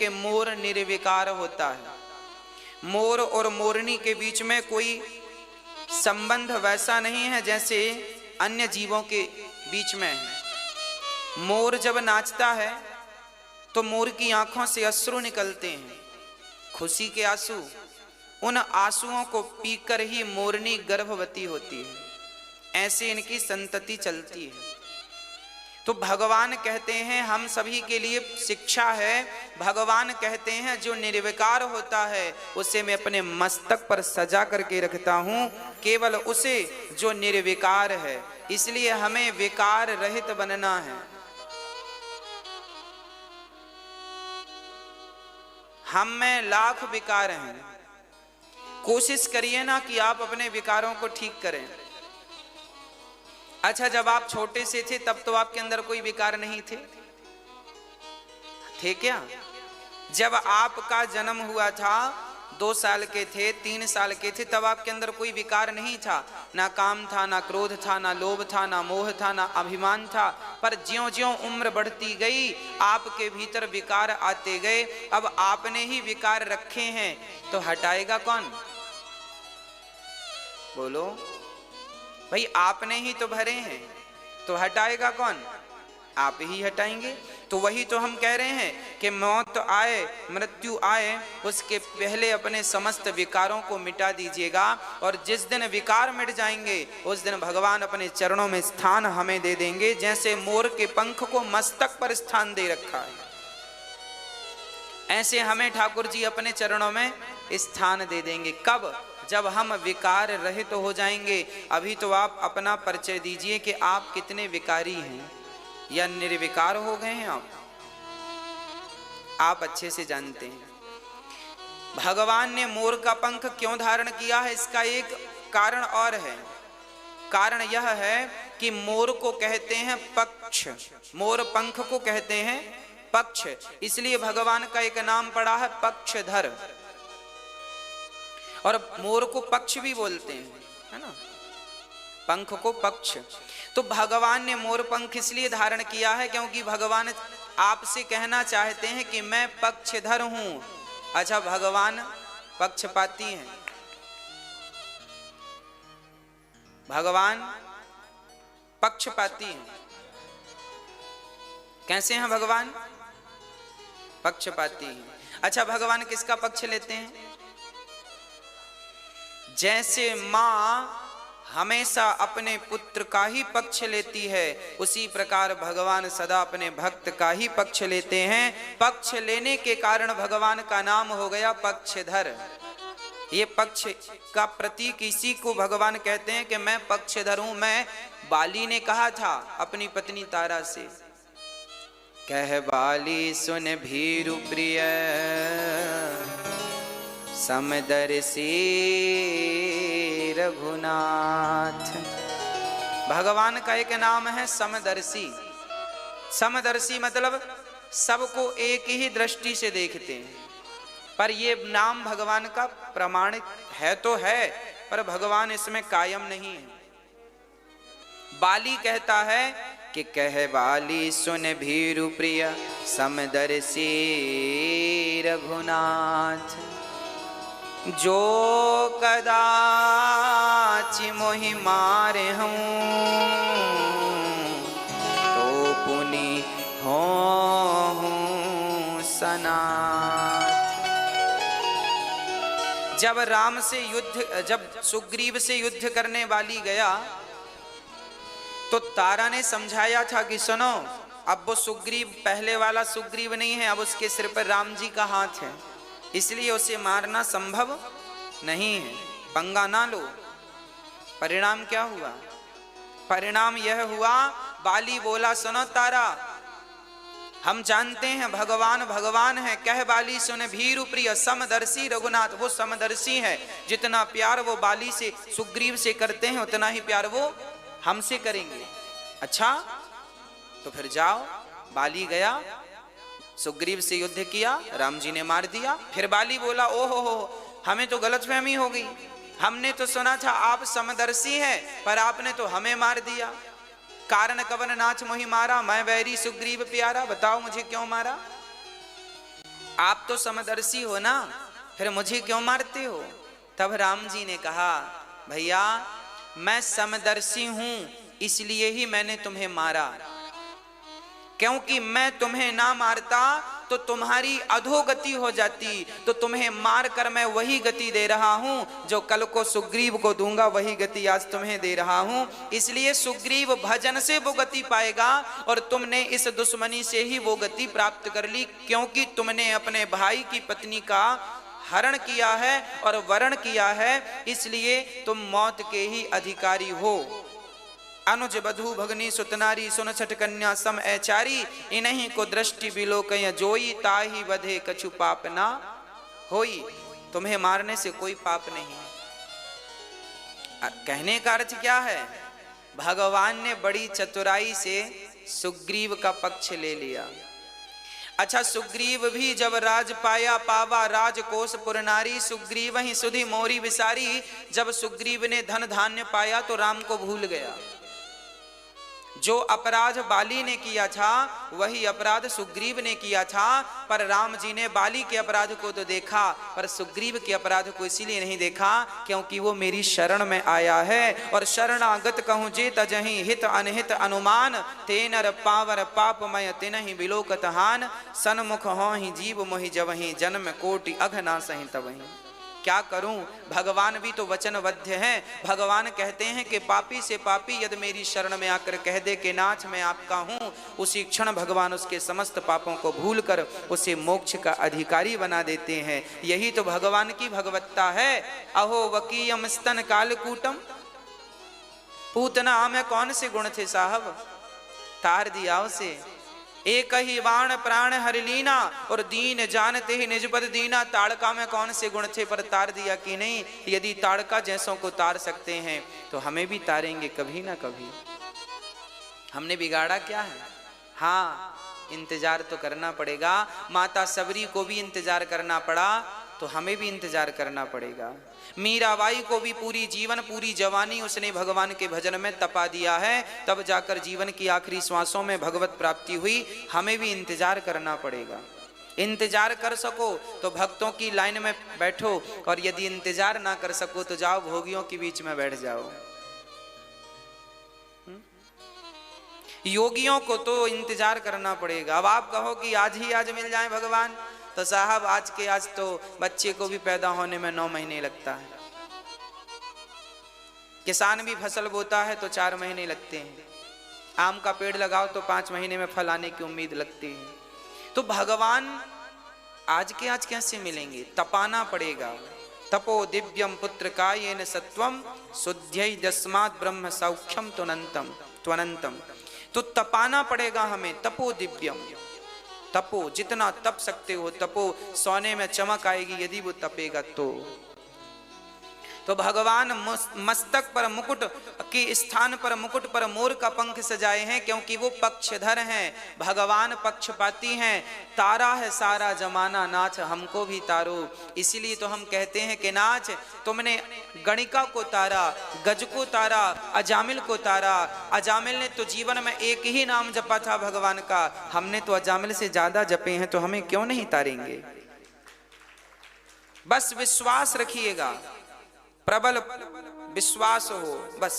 कि मोर निर्विकार होता है। मोर और मोरनी के बीच में कोई संबंध वैसा नहीं है जैसे अन्य जीवों के बीच में है। मोर जब नाचता है तो मोर की आंखों से अश्रु निकलते हैं, खुशी के आंसू। उन आंसुओं को पीकर ही मोरनी गर्भवती होती है, ऐसे इनकी संतति चलती है। तो भगवान कहते हैं, हम सभी के लिए शिक्षा है, भगवान कहते हैं जो निर्विकार होता है उसे मैं अपने मस्तक पर सजा करके रखता हूं, केवल उसे जो निर्विकार है। इसलिए हमें विकार रहित बनना है। हम में लाख विकार हैं, कोशिश करिए ना कि आप अपने विकारों को ठीक करें। अच्छा, जब आप छोटे से थे तब तो आपके अंदर कोई विकार नहीं थे, थे क्या? जब आपका जन्म हुआ था, 2 साल के थे, 3 साल के थे, तब आपके अंदर कोई विकार नहीं था। ना काम था, ना क्रोध था, ना लोभ था, ना मोह था, ना अभिमान था। पर ज्यों-ज्यों उम्र बढ़ती गई आपके भीतर विकार आते गए। अब आपने ही विकार रखे हैं तो हटाएगा कौन? बोलो भाई, आपने ही तो भरे हैं तो हटाएगा कौन? आप ही हटाएंगे। तो वही तो हम कह रहे हैं कि मौत आए, मृत्यु आए, उसके पहले अपने समस्त विकारों को मिटा दीजिएगा। और जिस दिन विकार मिट जाएंगे उस दिन भगवान अपने चरणों में स्थान हमें दे देंगे। जैसे मोर के पंख को मस्तक पर स्थान दे रखा है, ऐसे हमें ठाकुर जी अपने चरणों में स्थान दे देंगे। कब? जब हम विकार रहित तो हो जाएंगे। अभी तो आप अपना परिचय दीजिए कि आप कितने विकारी हैं या निर्विकार हो गए हैं। आप अच्छे से जानते हैं। भगवान ने मोर का पंख क्यों धारण किया है, इसका एक कारण और है। कारण यह है कि मोर को कहते हैं पक्ष, मोर पंख को कहते हैं पक्ष, इसलिए भगवान का एक नाम पड़ा है पक्षधर। और मोर को पक्ष भी बोलते हैं, है ना, पंख को पक्ष। तो भगवान ने मोर पंख इसलिए धारण किया है क्योंकि भगवान आपसे कहना चाहते हैं कि मैं पक्षधर हूं। अच्छा, भगवान पक्षपाती हैं? भगवान पक्षपाती हैं? कैसे हैं भगवान? पक्षपाती हैं। अच्छा, भगवान किसका पक्ष लेते हैं? जैसे माँ हमेशा अपने पुत्र का ही पक्ष लेती है, उसी प्रकार भगवान सदा अपने भक्त का ही पक्ष लेते हैं। पक्ष लेने के कारण भगवान का नाम हो गया पक्षधर। ये पक्ष का प्रतीक इसी को भगवान कहते हैं कि मैं पक्षधर हूं। मैं, बाली ने कहा था अपनी पत्नी तारा से, कह बाली सुन भीरु प्रिय समदर्शी रघुनाथ। भगवान का एक नाम है समदर्शी। समदर्शी मतलब सबको एक ही दृष्टि से देखते हैं। पर ये नाम भगवान का प्रमाणित है तो है, पर भगवान इसमें कायम नहीं है। बाली कहता है कि कह बाली सुन भीरु प्रिय समदर्शी रघुनाथ, जो कदाचि मोहि मारे हूँ तो पुनि हों सनाथ। जब राम से युद्ध, जब सुग्रीव से युद्ध करने वाली गया तो तारा ने समझाया था कि सुनो, अब वो सुग्रीव पहले वाला सुग्रीव नहीं है, अब उसके सिर पर राम जी का हाथ है, इसलिए उसे मारना संभव नहीं है, पंगा ना लो। परिणाम क्या हुआ? परिणाम यह हुआ, बाली बोला सुनो तारा, हम जानते हैं भगवान भगवान है, कह बाली सुन भीरु प्रिय समदर्शी रघुनाथ। वो समदर्शी है, जितना प्यार वो बाली से सुग्रीव से करते हैं उतना ही प्यार वो हमसे करेंगे। अच्छा, तो फिर जाओ। बाली गया, सुग्रीव से युद्ध किया, राम जी ने मार दिया। फिर बाली बोला ओहो हो, हमें तो गलतफहमी हो गई, हमने तो सुना था आप समदर्शी हैं, पर आपने तो हमें मार दिया। कारण कवन नाथ मोहि मारा, मैं वैरी सुग्रीव प्यारा, बताओ मुझे क्यों मारा? आप तो समदर्शी हो ना, फिर मुझे क्यों मारते हो? तब राम जी ने कहा, भैया मैं समदर्शी हूं, इसलिए ही मैंने तुम्हें मारा, क्योंकि मैं तुम्हें ना मारता तो तुम्हारी अधोगति हो जाती, तो तुम्हें मार कर मैं वही गति दे रहा हूं जो कल को सुग्रीव को दूंगा, वही गति आज तुम्हें दे रहा हूं। इसलिए सुग्रीव भजन से वो गति पाएगा और तुमने इस दुश्मनी से ही वो गति प्राप्त कर ली, क्योंकि तुमने अपने भाई की पत्नी का हरण किया है और वरण किया है, इसलिए तुम मौत के ही अधिकारी हो। अनुज बधु भगनी सुतनारी सुन छठ कन्या सम ऐचारी, इन्हीं को दृष्टि बिलोकय जोई, ताही वधे कछु पाप ना होई। तुम्हें मारने से कोई पाप नहीं। कहने का अर्थ क्या है? भगवान ने बड़ी चतुराई से सुग्रीव का पक्ष ले लिया। अच्छा, सुग्रीव भी जब राज पाया पावा, राजकोष पुरनारी, सुग्रीव ही सुधि मोरी विसारी। जब सुग्रीव ने धन धान्य पाया तो राम को भूल गया। जो अपराध बाली ने किया था वही अपराध सुग्रीव ने किया था, पर राम जी ने बाली के अपराध को तो देखा, पर सुग्रीव के अपराध को इसीलिए नहीं देखा क्योंकि वो मेरी शरण में आया है। और शरणागत कहूँ जे तजहि हित अनहित अनुमान, तेनर पावर पापमय तिनहि बिलोकत हान, सन्मुख होहि जीव मोहि जवहि, जन्म कोटि अघ ना सहि तवहि। क्या करूं? भगवान भी तो वचनबद्ध हैं। भगवान कहते हैं कि पापी से पापी यदि मेरी शरण में आकर कह दे कि नाथ मैं आपका हूं, उसी क्षण भगवान उसके समस्त पापों को भूलकर उसे मोक्ष का अधिकारी बना देते हैं। यही तो भगवान की भगवत्ता है। अहो वकीयम स्तन कालकूटम, पूतना में कौन से गुण थे साहब, तार दिया उसे। एक ही बाण प्राण हर लीना, और दीन जानते ही निजपद दीना। ताड़का में कौन से गुण थे पर तार दिया कि नहीं? यदि ताड़का जैसों को तार सकते हैं तो हमें भी तारेंगे कभी ना कभी। हमने बिगाड़ा क्या है? हाँ, इंतजार तो करना पड़ेगा। माता सबरी को भी इंतजार करना पड़ा तो हमें भी इंतजार करना पड़ेगा। मीराबाई को भी पूरी जीवन पूरी जवानी उसने भगवान के भजन में तपा दिया है, तब जाकर जीवन की आखिरी श्वासों में भगवत प्राप्ति हुई। हमें भी इंतजार करना पड़ेगा। इंतजार कर सको तो भक्तों की लाइन में बैठो, और यदि इंतजार ना कर सको तो जाओ भोगियों के बीच में बैठ जाओ। योगियों को तो इंतजार करना पड़ेगा। अब आप कहो कि आज ही आज मिल जाए भगवान, तो साहब आज के आज तो बच्चे को भी पैदा होने में 9 महीने लगता है। किसान भी फसल बोता है तो 4 महीने लगते हैं। आम का पेड़ लगाओ तो 5 महीने में फल आने की उम्मीद लगती है। तो भगवान आज के आज कैसे मिलेंगे? तपाना पड़ेगा। तपो दिव्यम पुत्र कायेन सत्वम, शुद्ध्यै दस्मात् ब्रह्म सौख्यम त्वनंतम। तो तपाना पड़ेगा हमें। तपो दिव्यम, तपो, जितना तप सकते हो तपो। सोने में चमक आएगी यदि वो तपेगा तो भगवान मस्तक पर मुकुट के स्थान पर मुकुट पर मोर का पंख सजाए हैं, क्योंकि वो पक्षधर हैं। भगवान पक्षपाती हैं। तारा है सारा जमाना, नाथ हमको भी तारो। इसीलिए तो हम कहते हैं कि नाथ तुमने गणिका को तारा, गज को तारा, अजामिल को तारा। अजामिल ने तो जीवन में एक ही नाम जपा था भगवान का, हमने तो अजामिल से ज्यादा जपे हैं, तो हमें क्यों नहीं तारेंगे? बस विश्वास रखिएगा, प्रबल विश्वास हो बस।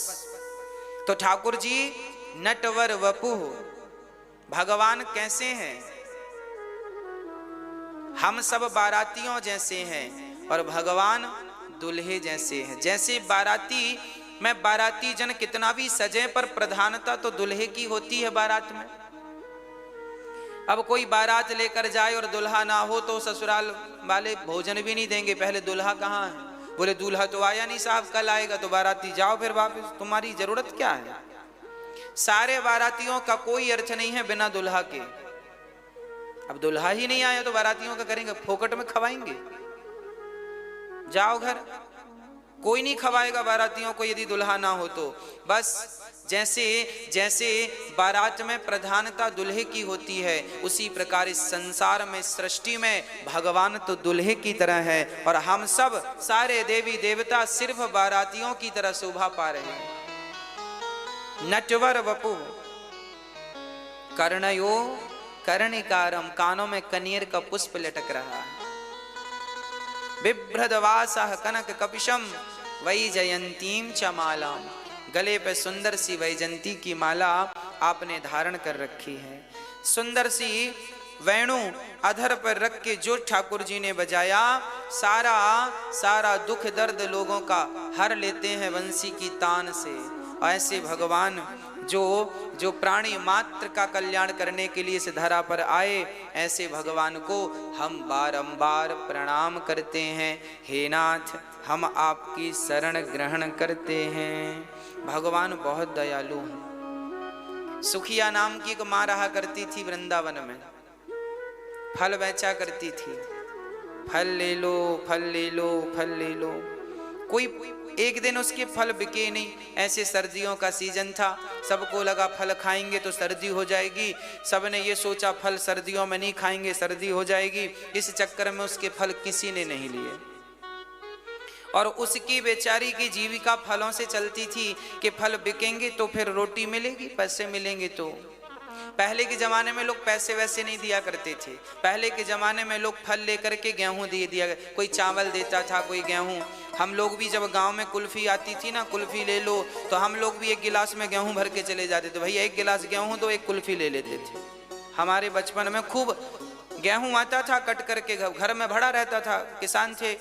तो ठाकुर जी नटवर वपुः, भगवान कैसे हैं? हम सब बारातियों जैसे हैं और भगवान दुल्हे जैसे हैं। जैसे बाराती में बाराती जन कितना भी सजे, पर प्रधानता तो दुल्हे की होती है बारात में। अब कोई बारात लेकर जाए और दुल्हा ना हो तो ससुराल वाले भोजन भी नहीं देंगे। पहले दुल्हा कहाँ है? बोले दूल्हा तो आया नहीं साहब, कल आएगा। तो बाराती जाओ फिर वापस, तुम्हारी जरूरत क्या है? सारे बारातियों का कोई अर्थ नहीं है बिना दुल्हा के। अब दुल्हा ही नहीं आया तो बारातियों का करेंगे, फोकट में खवाएंगे। जाओ घर, कोई नहीं खवाएगा बारातियों को यदि दुल्हा ना हो तो। बस जैसे जैसे बारात में प्रधानता दुल्हे की होती है, उसी प्रकार इस संसार में सृष्टि में भगवान तो दुल्हे की तरह है, और हम सब सारे देवी देवता सिर्फ बारातियों की तरह शोभा पा रहे हैं। नटवर वपु कर्णयो कर्णिकारम, कानों में कनेर का पुष्प लटक रहा है। बिभ्रदवासः कनक कपिशम वैजयंतीम च मालाम, गले पे सुंदर सी वैजंती की माला आपने धारण कर रखी है। सुंदर सी वेणु अधर पर रख के जो ठाकुर जी ने बजाया, सारा सारा दुख दर्द लोगों का हर लेते हैं बंसी की तान से। ऐसे भगवान जो प्राणी मात्र का कल्याण करने के लिए इस धरा पर आए, ऐसे भगवान को हम बारंबार प्रणाम करते हैं। हे नाथ, हम आपकी शरण ग्रहण करते हैं। भगवान बहुत दयालु हैं। सुखिया नाम की एक माँ रहा करती थी वृंदावन में, फल बेचा करती थी। फल ले लो, फल ले लो, फल ले लो। कोई एक दिन उसके फल बिके नहीं। ऐसे सर्दियों का सीजन था, सबको लगा फल खाएंगे तो सर्दी हो जाएगी। सबने ये सोचा फल सर्दियों में नहीं खाएंगे, सर्दी हो जाएगी। इस चक्कर में उसके फल किसी ने नहीं लिए, और उसकी बेचारी की जीविका फलों से चलती थी कि फल बिकेंगे तो फिर रोटी मिलेगी, पैसे मिलेंगे। तो पहले के जमाने में लोग पैसे वैसे नहीं दिया करते थे। पहले के जमाने में लोग फल लेकर के गेहूं दिया, कोई चावल देता था, कोई गेहूं। हम लोग भी जब गांव में कुल्फी आती थी ना, कुल्फी ले लो, तो हम लोग भी एक गिलास में गेहूं भर के चले जाते थे। भैया एक गिलास गेहूं दो, एक कुल्फी ले लेते थे। हमारे बचपन में खूब गेहूं आता था, कट करके घर में भरा रहता था। किसान थे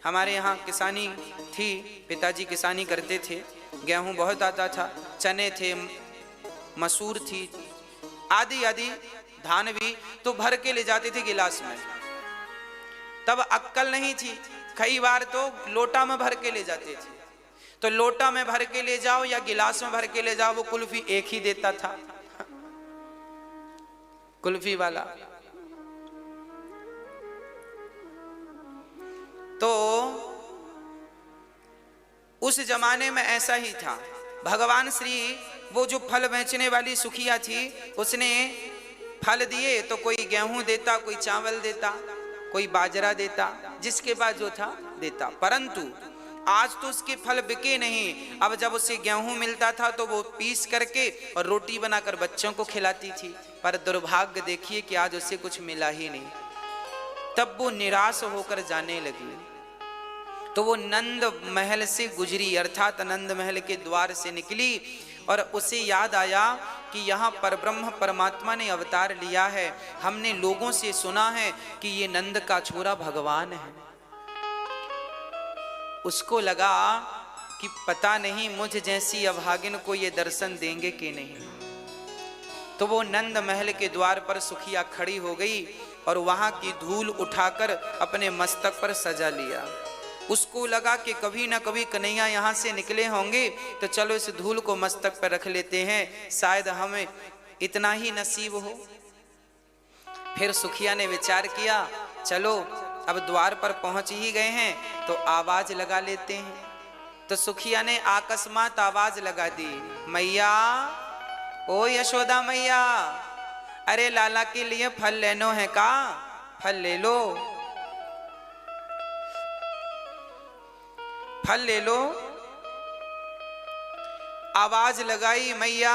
हमारे यहाँ, किसानी थी, पिताजी किसानी करते थे। गेहूं बहुत आता था, चने थे, मसूर थी, आदि आदि धान भी, तो भर के ले जाते थे गिलास में। तब अक्कल नहीं थी, कई बार तो लोटा में भर के ले जाते थे। तो लोटा में भर के ले जाओ या गिलास में भर के ले जाओ, वो कुल्फी एक ही देता था कुल्फी वाला। तो उस जमाने में ऐसा ही था। भगवान श्री, वो जो फल बेचने वाली सुखिया थी, उसने फल दिए तो कोई गेहूं देता, कोई चावल देता, कोई बाजरा देता, जिसके पास जो था देता। परंतु आज तो उसके फल बिके नहीं। अब जब उसे गेहूं मिलता था तो वो पीस करके और रोटी बनाकर बच्चों को खिलाती थी। पर दुर्भाग्य देखिए कि आज उसे कुछ मिला ही नहीं। तब वो निराश होकर जाने लगी। तो वो नंद महल से गुजरी, अर्थात नंद महल के द्वार से निकली, और उसे याद आया कि यहाँ पर ब्रह्म परमात्मा ने अवतार लिया है। हमने लोगों से सुना है कि ये नंद का छोरा भगवान है। उसको लगा कि पता नहीं मुझ जैसी अभागिन को ये दर्शन देंगे कि नहीं। तो वो नंद महल के द्वार पर सुखिया खड़ी हो गई और वहां की धूल उठाकर अपने मस्तक पर सजा लिया। उसको लगा कि कभी ना कभी कन्हैया यहाँ से निकले होंगे, तो चलो इस धूल को मस्तक पर रख लेते हैं, शायद हमें इतना ही नसीब हो। फिर सुखिया ने विचार किया, चलो अब द्वार पर पहुंच ही गए हैं तो आवाज लगा लेते हैं। तो सुखिया ने अकस्मात आवाज लगा दी, मैया, ओ यशोदा मैया, अरे लाला के लिए फल लेनो है का? फल ले लो, फल ले लो। आवाज लगाई, मैया,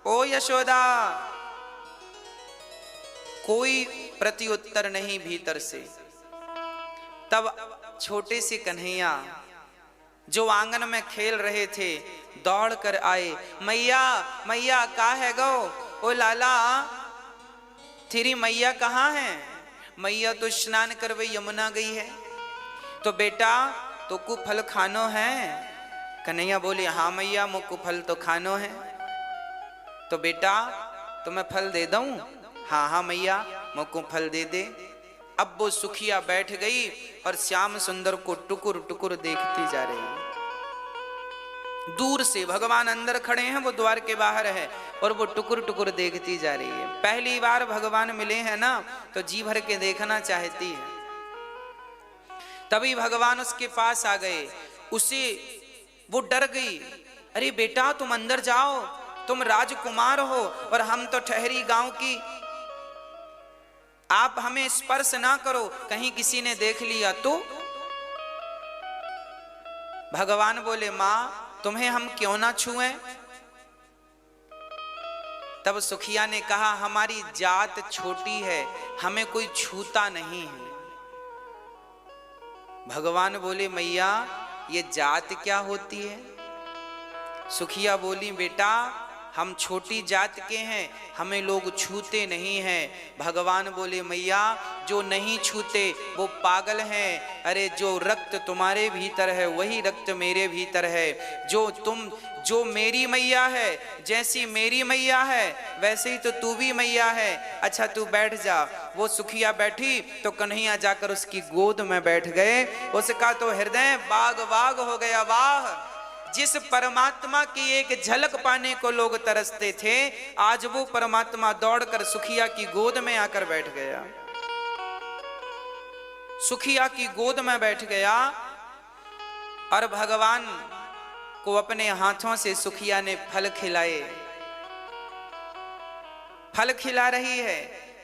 ओ यशोदा। कोई प्रत्युत्तर नहीं भीतर से। तब छोटे से कन्हैया जो आंगन में खेल रहे थे दौड़ कर आए, मैया, मैया का है गो? ओ लाला, तेरी मैया कहाँ है? मैया तो स्नान करवे यमुना गई है। तो बेटा तो को फल खानो है? कन्हैया बोले, हाँ मैया, मुझको फल तो खानो है। तो बेटा तो मैं फल दे दूं? हाँ हाँ मैया, मुझको फल दे दे। अब वो सुखिया बैठ गई और श्याम सुंदर को टुकुर टुकुर देखती जा रही है। दूर से भगवान अंदर खड़े हैं, वो द्वार के बाहर है, और वो टुकुर टुकुर देखती जा रही है। पहली बार भगवान मिले हैं ना, तो जी भर के देखना चाहती है। तभी भगवान उसके पास आ गए। उसे वो डर गई, अरे बेटा तुम अंदर जाओ, तुम राजकुमार हो और हम तो ठहरी गांव की, आप हमें स्पर्श ना करो, कहीं किसी ने देख लिया तो। भगवान बोले, मां तुम्हें हम क्यों ना छुएं? तब सुखिया ने कहा हमारी जात छोटी है, हमें कोई छूता नहीं है। भगवान बोले मैया ये जात क्या होती है? सुखिया बोली बेटा हम छोटी जात के हैं, हमें लोग छूते नहीं हैं। भगवान बोले मैया जो नहीं छूते वो पागल हैं। अरे जो रक्त तुम्हारे भीतर है वही रक्त मेरे भीतर है। जो मेरी मैया है, जैसी मेरी मैया है वैसे ही तो तू भी मैया है। अच्छा तू बैठ जा। वो सुखिया बैठी तो कन्हैया जाकर उसकी गोद में बैठ गए। उसका तो हृदय बाग बाग हो गया। वाह, जिस परमात्मा की एक झलक पाने को लोग तरसते थे, आज वो परमात्मा दौड़कर सुखिया की गोद में आकर बैठ गया। सुखिया की गोद में बैठ गया और भगवान को अपने हाथों से सुखिया ने फल खिलाए। फल खिला रही है,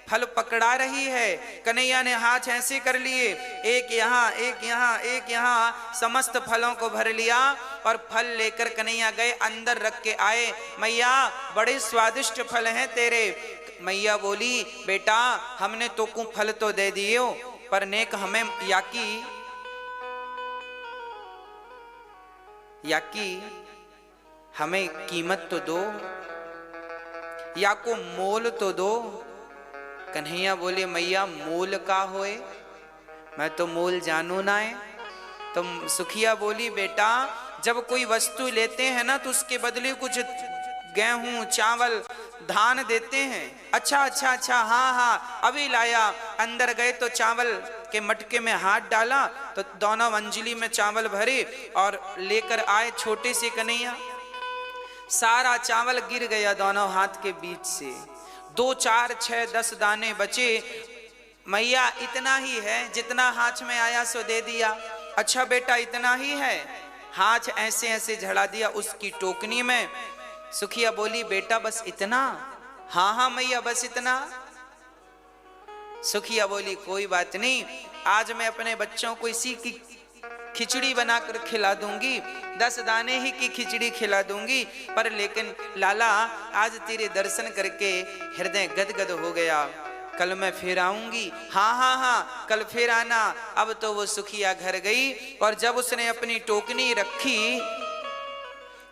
फल पकड़ा रही है। कन्हैया ने हाथ ऐसे कर लिए, एक यहाँ एक यहाँ एक यहाँ, समस्त फलों को भर लिया और फल लेकर कन्हैया गए, अंदर रख के आए। मैया बड़े स्वादिष्ट फल हैं तेरे। मैया बोली बेटा हमने तो को फल तो दे दिए हो, पर नेक हमें याकी हमें कीमत तो दो, या को मोल तो दो। कन्हैया बोले मैया मोल का होए, मैं तो मोल जानू ना है। तो सुखिया बोली बेटा जब कोई वस्तु लेते हैं ना तो उसके बदले कुछ गेहूं चावल धान देते हैं। अच्छा हाँ हाँ अभी लाया। अंदर गए तो चावल के मटके में हाथ डाला तो दोनों अंजलि में चावल भरे और लेकर आए छोटे से कन्हैया। सारा चावल गिर गया दोनों हाथ के बीच से। 2 4 6 10 दाने बचे। मैया इतना ही है जितना हाथ में आया सो दे दिया। अच्छा बेटा इतना ही है। हाथ ऐसे ऐसे झड़ा दिया उसकी टोकनी में। सुखिया बोली बेटा बस इतना? हाँ हाँ मैया बस इतना। सुखिया बोली कोई बात नहीं, आज मैं अपने बच्चों को इसी की खिचड़ी बनाकर खिला दूंगी, 10 दाने ही की खिचड़ी खिला दूंगी। पर लेकिन लाला आज तेरे दर्शन करके हृदय गदगद हो गया, कल मैं फिर आऊंगी। हाँ हाँ हाँ कल फिर आना। अब तो वो सुखिया घर गई और जब उसने अपनी टोकनी रखी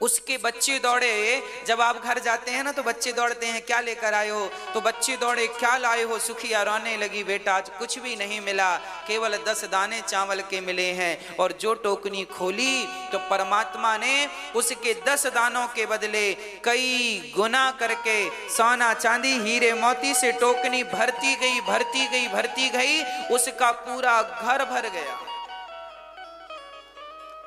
उसके बच्चे दौड़े। जब आप घर जाते हैं ना तो बच्चे दौड़ते हैं क्या लेकर आए हो, तो बच्चे दौड़े क्या लाए हो। सुखिया रोने लगी बेटा आज कुछ भी नहीं मिला, केवल 10 दाने चावल के मिले हैं। और जो टोकनी खोली तो परमात्मा ने उसके 10 दानों के बदले कई गुना करके सोना चांदी हीरे मोती से टोकनी भरती गई। उसका पूरा घर भर गया,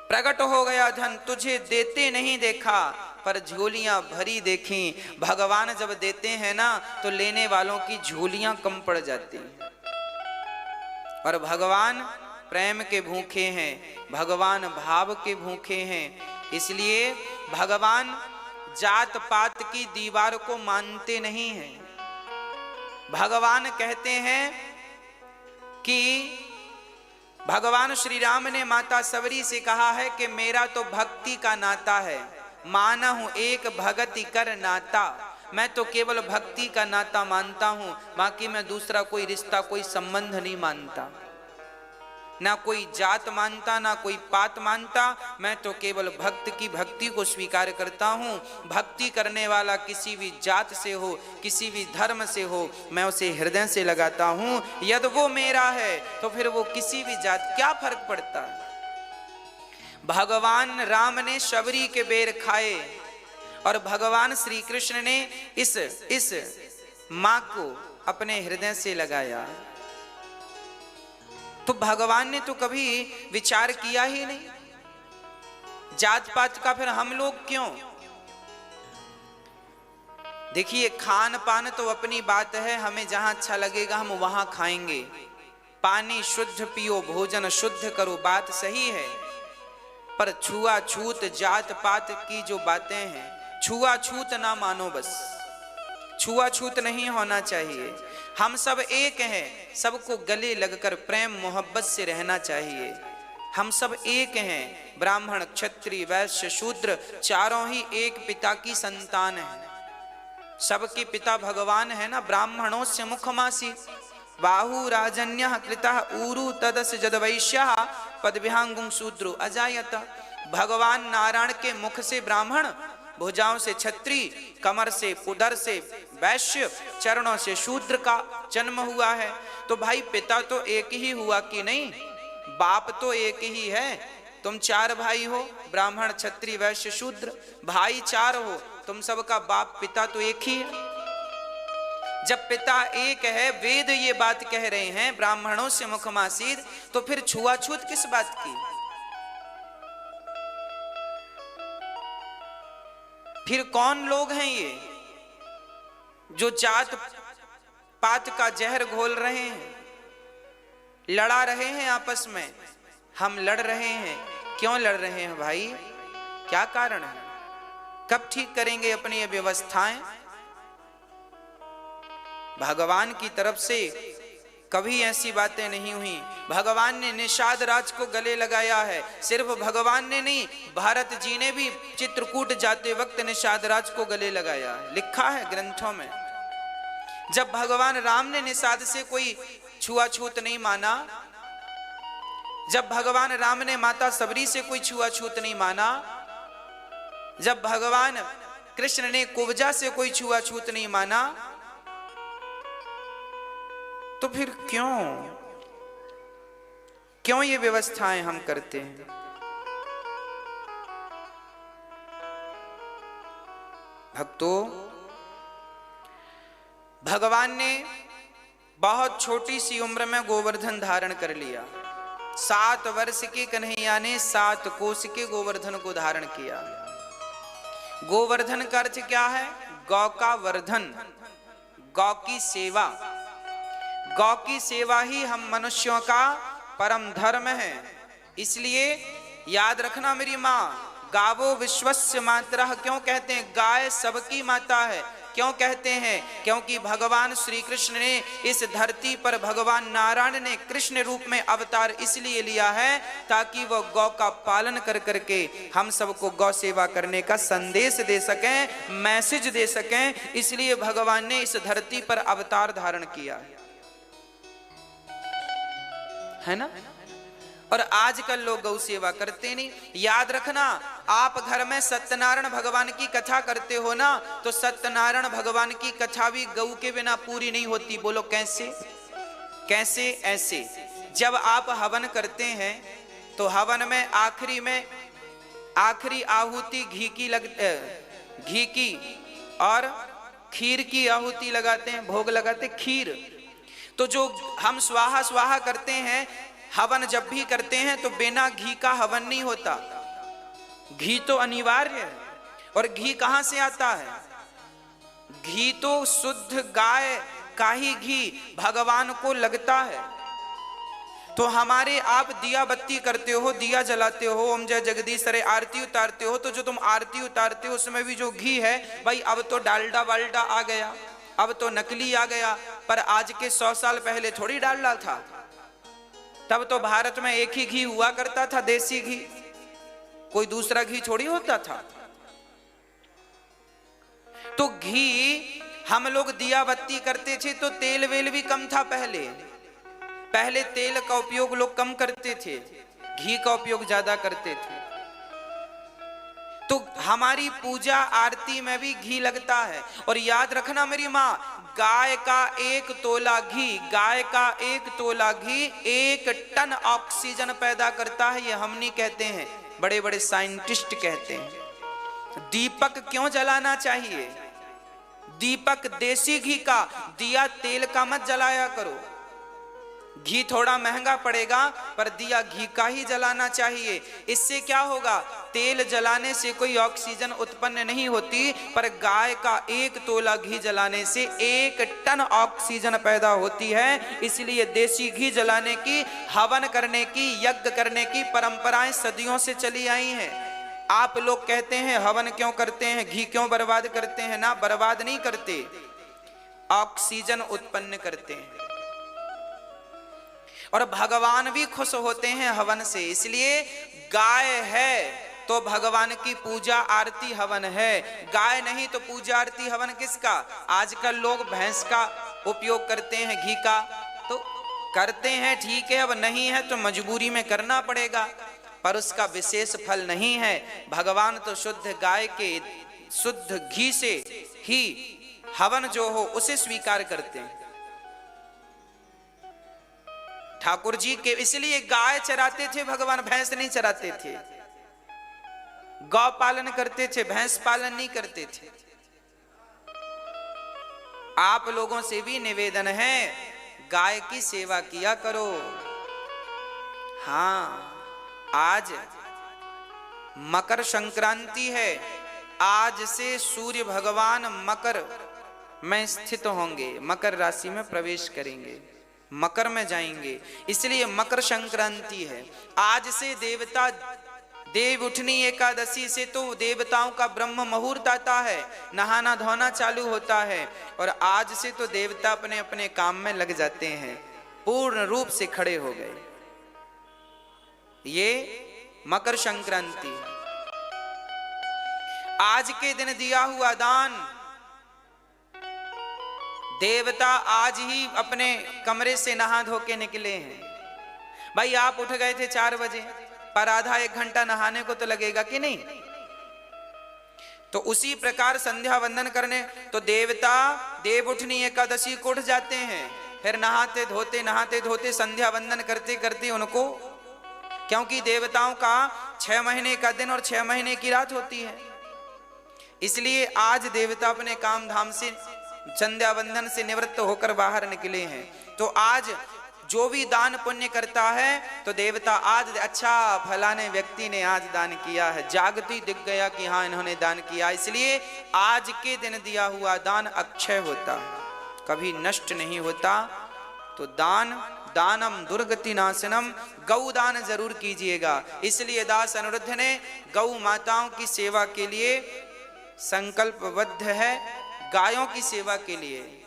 प्रकट हो गया धन। तुझे देते नहीं देखा पर झोलियां भरी देखी। भगवान जब देते हैं ना तो लेने वालों की झोलियां कम पड़ जाती हैं। और भगवान प्रेम के भूखे हैं, भगवान भाव के भूखे हैं। इसलिए भगवान जात पात की दीवार को मानते नहीं हैं। भगवान कहते हैं कि भगवान श्री राम ने माता सबरी से कहा है कि मेरा तो भक्ति का नाता है, माना हूं एक भगति कर नाता। मैं तो केवल भक्ति का नाता मानता हूं, बाकी मैं दूसरा कोई रिश्ता कोई संबंध नहीं मानता, ना कोई जात मानता ना कोई पात मानता। मैं तो केवल भक्त की भक्ति को स्वीकार करता हूँ। भक्ति करने वाला किसी भी जात से हो किसी भी धर्म से हो मैं उसे हृदय से लगाता हूँ। यदि वो मेरा है तो फिर वो किसी भी जात क्या फर्क पड़ता है। भगवान राम ने शबरी के बेर खाए और भगवान श्री कृष्ण ने इस माँ को अपने हृदय से लगाया। तो भगवान ने तो कभी विचार किया ही नहीं जात पात का, फिर हम लोग क्यों। देखिए खान पान तो अपनी बात है, हमें जहां अच्छा लगेगा हम वहां खाएंगे। पानी शुद्ध पियो, भोजन शुद्ध करो, बात सही है। पर छुआछूत जात पात की जो बातें हैं, छुआछूत ना मानो, बस छुआछूत नहीं होना चाहिए। हम सब एक हैं, सबको गले लगकर प्रेम मोहब्बत से रहना चाहिए। हम सब एक हैं, ब्राह्मण क्षत्रिय वैश्य शूद्र चारों ही एक पिता की संतान हैं। सबके पिता भगवान है ना। ब्राह्मणों से मुखमासी बाहु राजन्य कृतः ऊरु तदस जदवैश्य पदविहांगुं शूद्रो अजायत। भगवान नारायण के मुख से ब्राह्मण, भुजाओं से क्षत्रि, कमर से उदर से वैश्य, चरणों से शूद्र का जन्म हुआ है। तो भाई पिता तो एक ही हुआ कि नहीं, बाप तो एक ही है। तुम 4 भाई हो, ब्राह्मण क्षत्रि वैश्य शूद्र, भाई 4 हो, तुम सबका बाप पिता तो एक ही है। जब पिता एक है, वेद ये बात कह रहे हैं ब्राह्मणों से मुखमासीद, तो फिर छुआछूत किस बात की? फिर कौन लोग हैं ये जो जात पात का जहर घोल रहे हैं, लड़ा रहे हैं आपस में? हम लड़ रहे हैं, क्यों लड़ रहे हैं भाई? क्या कारण है? कब ठीक करेंगे अपनी ये व्यवस्थाएं? भगवान की तरफ से कभी ऐसी बातें नहीं हुई। भगवान ने निषाद राज को गले लगाया है। सिर्फ भगवान ने नहीं, भारत जी ने भी चित्रकूट जाते वक्त निषाद राज को गले लगाया है, लिखा है ग्रंथों में। जब भगवान राम ने निषाद से कोई छुआछूत नहीं माना, जब भगवान राम ने माता सबरी से कोई छुआछूत नहीं माना, जब भगवान कृष्ण ने कुब्जा से कोई छुआछूत नहीं माना, तो फिर क्यों ये व्यवस्थाएं हम करते हैं? भक्तों, भगवान ने बहुत छोटी सी उम्र में गोवर्धन धारण कर लिया। 7 वर्ष के कन्हैया ने 7 कोस के गोवर्धन को धारण किया। गोवर्धन का अर्थ क्या है? गौ का वर्धन, गौ की सेवा। गौ की सेवा ही हम मनुष्यों का परम धर्म है। इसलिए याद रखना मेरी माँ, गावो विश्वस्य मातरः क्यों कहते हैं? गाय सबकी माता है। क्यों कहते हैं? क्योंकि भगवान श्री कृष्ण ने इस धरती पर, भगवान नारायण ने कृष्ण रूप में अवतार इसलिए लिया है ताकि वह गौ का पालन कर करके हम सबको गौ सेवा करने का संदेश दे सकें, मैसेज दे सकें। इसलिए भगवान ने इस धरती पर अवतार धारण किया है ना। और आजकल लोग गौ सेवा करते नहीं। याद रखना, आप घर में सत्यनारायण भगवान की कथा करते हो ना, तो सत्यनारायण भगवान की कथा भी गौ के बिना पूरी नहीं होती। बोलो कैसे? कैसे? ऐसे, जब आप हवन करते हैं तो हवन में आखिरी आहुति घी की और खीर की आहुति लगाते हैं, भोग लगाते खीर। तो जो हम स्वाहा स्वाहा करते हैं, हवन जब भी करते हैं तो बिना घी का हवन नहीं होता। घी तो अनिवार्य है। और घी कहां से आता है? घी तो शुद्ध गाय का ही घी भगवान को लगता है। तो हमारे आप दिया बत्ती करते हो, दिया जलाते हो, ओम जय जगदीश रे आरती उतारते हो, तो जो तुम आरती उतारते हो उसमें भी जो घी है भाई, अब तो डालडा वालडा आ गया, अब तो नकली आ गया। पर आज के 100 साल पहले थोड़ी डालडा था। तब तो भारत में एक ही घी हुआ करता था, देसी घी, कोई दूसरा घी थोड़ी होता था। तो घी हम लोग दिया बत्ती करते थे तो तेल वेल भी कम था। पहले तेल का उपयोग लोग कम करते थे, घी का उपयोग ज्यादा करते थे। तो हमारी पूजा आरती में भी घी लगता है। और याद रखना मेरी माँ, गाय का 1 तोला घी, गाय का 1 तोला घी 1 टन ऑक्सीजन पैदा करता है। ये हम नहीं कहते हैं, बड़े बड़े साइंटिस्ट कहते हैं। दीपक क्यों जलाना चाहिए? दीपक देसी घी का, दिया तेल का मत जलाया करो। घी थोड़ा महंगा पड़ेगा पर दिया घी का ही जलाना चाहिए। इससे क्या होगा? तेल जलाने से कोई ऑक्सीजन उत्पन्न नहीं होती, पर गाय का 1 तोला घी जलाने से 1 टन ऑक्सीजन पैदा होती है। इसलिए देसी घी जलाने की, हवन करने की, यज्ञ करने की परंपराएं सदियों से चली आई हैं। आप लोग कहते हैं हवन क्यों करते हैं, घी क्यों बर्बाद करते हैं? ना, बर्बाद नहीं करते, ऑक्सीजन उत्पन्न करते हैं। और भगवान भी खुश होते हैं हवन से। इसलिए गाय है तो तो भगवान की पूजा आरती हवन है। गाय नहीं तो पूजा आरती हवन किसका? आजकल लोग भैंस का उपयोग करते हैं, घी का, तो करते हैं, ठीक है, अब नहीं है तो मजबूरी में करना पड़ेगा, पर उसका विशेष फल नहीं है। भगवान तो शुद्ध गाय के शुद्ध घी से ही हवन जो हो उसे स्वीकार करते हैं। ठाकुर जी के इसलिए गाय चराते थे भगवान, भैंस नहीं चराते थे। गौ पालन करते थे, भैंस पालन नहीं करते थे। आप लोगों से भी निवेदन है, गाय की सेवा किया करो। हाँ, आज मकर संक्रांति है, आज से सूर्य भगवान मकर में स्थित होंगे, मकर राशि में प्रवेश करेंगे, मकर में जाएंगे, इसलिए मकर संक्रांति है। आज से देवता देव उठनी एकादशी से तो देवताओं का ब्रह्म मुहूर्त आता है, नहाना धोना चालू होता है, और आज से तो देवता अपने अपने काम में लग जाते हैं, पूर्ण रूप से खड़े हो गए। ये मकर संक्रांति। आज के दिन दिया हुआ दान, देवता आज ही अपने कमरे से नहा धो के निकले हैं। भाई आप उठ गए थे 4 बजे, पर आधा 1 घंटा नहाने को तो लगेगा कि नहीं? तो उसी प्रकार संध्या वंदन करने तो देवता देव उठनी एकादशी को उठ जाते हैं, फिर नहाते धोते संध्या वंदन करते करते उनको, क्योंकि देवताओं का 6 महीने का दिन और 6 महीने की रात होती है, इसलिए आज देवता अपने काम धाम से संध्या वंदन से निवृत्त होकर बाहर निकले हैं। तो आज जो भी दान पुण्य करता है तो देवता आज, अच्छा फलाने व्यक्ति ने आज दान किया है, जागती दिख गया कि हाँ इन्होंने दान किया, इसलिए आज के दिन दिया हुआ दान अक्षय होता, कभी नष्ट नहीं होता। तो दानम दुर्गति नाशनम, गौ दान जरूर कीजिएगा। इसलिए दास अनुरुद्ध ने गौ माताओं की सेवा के लिए संकल्पबद्ध है, गायों की सेवा के लिए।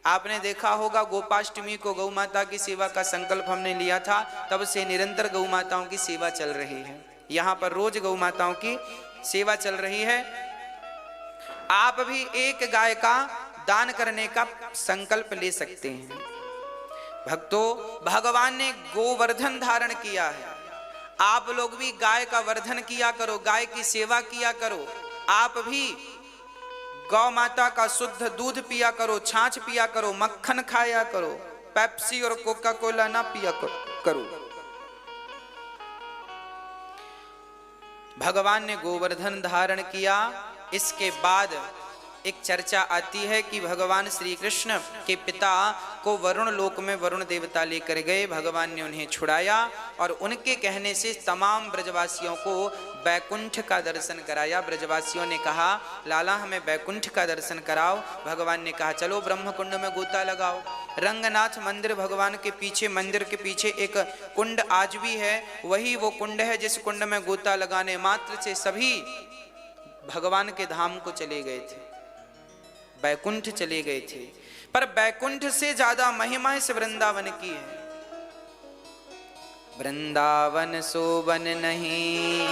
आपने देखा होगा गोपाष्टमी को गौ माता की सेवा का संकल्प हमने लिया था, तब से निरंतर गौ माताओं की सेवा चल रही है। यहाँ पर रोज गौ माताओं की सेवा चल रही है। आप भी एक गाय का दान करने का संकल्प ले सकते हैं। भक्तों, भगवान ने गोवर्धन धारण किया है, आप लोग भी गाय का वर्धन किया करो, गाय की सेवा किया करो। आप भी गौ माता का शुद्ध दूध पिया करो, छाछ पिया करो, मक्खन खाया करो, पेप्सी और कोका कोला ना पिया करो। भगवान ने गोवर्धन धारण किया। इसके बाद एक चर्चा आती है कि भगवान श्री कृष्ण के पिता को वरुण लोक में वरुण देवता लेकर गए, भगवान ने उन्हें छुड़ाया और उनके कहने से तमाम ब्रजवासियों को बैकुंठ का दर्शन कराया। ब्रजवासियों ने कहा लाला हमें बैकुंठ का दर्शन कराओ। भगवान ने कहा चलो ब्रह्म कुंड में गोता लगाओ। रंगनाथ मंदिर भगवान के पीछे, मंदिर के पीछे एक कुंड आज भी है, वही वो कुंड है जिस कुंड में गोता लगाने मात्र से सभी भगवान के धाम को चले गए थे, बैकुंठ चले गए थे। पर बैकुंठ से ज्यादा महिमा इस वृंदावन की है। वृंदावन सोबन नहीं,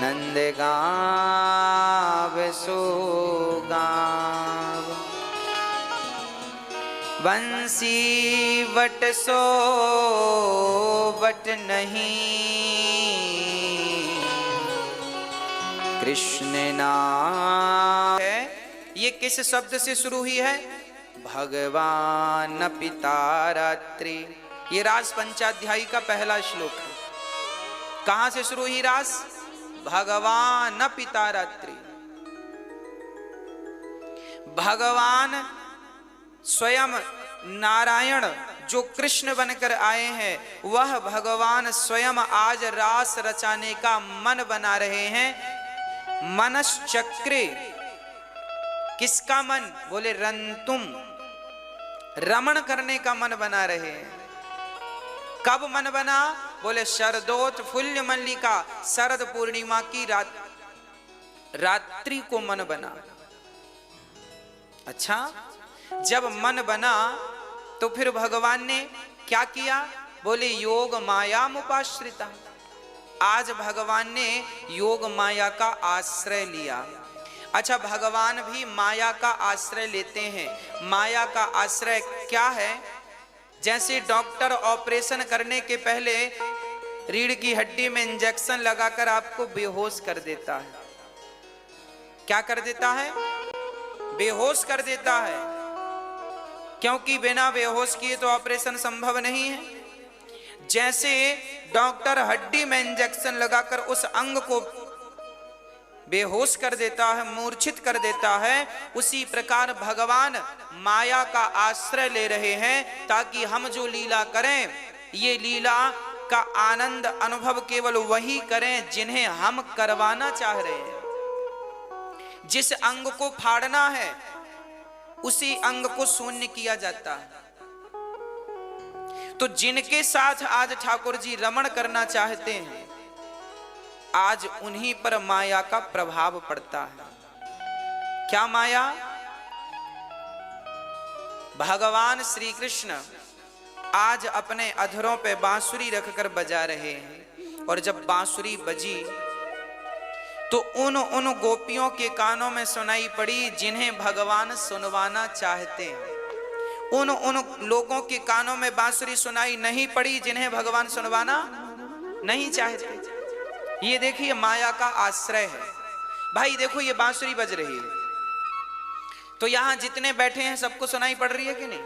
नंद गाव सो गाव, बंसी वट सो वट नहीं, कृष्ण नाम है। ये किस शब्द से शुरू हुई है? भगवान पिता रात्रि। ये रास पंचाध्यायी का पहला श्लोक है। कहां से शुरू हुई रास? भगवान पिता रात्रि। भगवान स्वयं नारायण जो कृष्ण बनकर आए हैं, वह भगवान स्वयं आज रास रचाने का मन बना रहे हैं। मनश्चक्रे, किसका मन? बोले रंतुम, रमण करने का मन बना रहे हैं। कब मन बना? बोले शरदोत्फुल्ल मल्लिका, शरद पूर्णिमा की रात्रि को मन बना। अच्छा, जब मन बना तो फिर भगवान ने क्या किया? बोले योग माया मुपाश्रिता, आज भगवान ने योग माया का आश्रय लिया। अच्छा, भगवान भी माया का आश्रय लेते हैं। माया का आश्रय क्या है? जैसे डॉक्टर ऑपरेशन करने के पहले रीढ़ की हड्डी में इंजेक्शन लगाकर आपको बेहोश कर देता है। क्या कर देता है? बेहोश कर देता है, क्योंकि बिना बेहोश किए तो ऑपरेशन संभव नहीं है। जैसे डॉक्टर हड्डी में इंजेक्शन लगाकर उस अंग को बेहोश कर देता है, मूर्छित कर देता है, उसी प्रकार भगवान माया का आश्रय ले रहे हैं ताकि हम जो लीला करें, ये लीला का आनंद अनुभव केवल वही करें जिन्हें हम करवाना चाह रहे हैं। जिस अंग को फाड़ना है उसी अंग को शून्य किया जाता है। तो जिनके साथ आज ठाकुर जी रमण करना चाहते हैं, आज उन्हीं पर माया का प्रभाव पड़ता है। क्या माया? भगवान श्री कृष्ण आज अपने अधरों पे बांसुरी रखकर बजा रहे हैं, और जब बांसुरी बजी तो उन गोपियों के कानों में सुनाई पड़ी जिन्हें भगवान सुनवाना चाहते हैं। उन लोगों के कानों में बांसुरी सुनाई नहीं पड़ी जिन्हें भगवान सुनवाना नहीं चाहते। ये देखिए माया का आश्रय है। भाई देखो, ये बांसुरी बज रही है तो यहां जितने बैठे हैं सबको सुनाई पड़ रही है कि नहीं?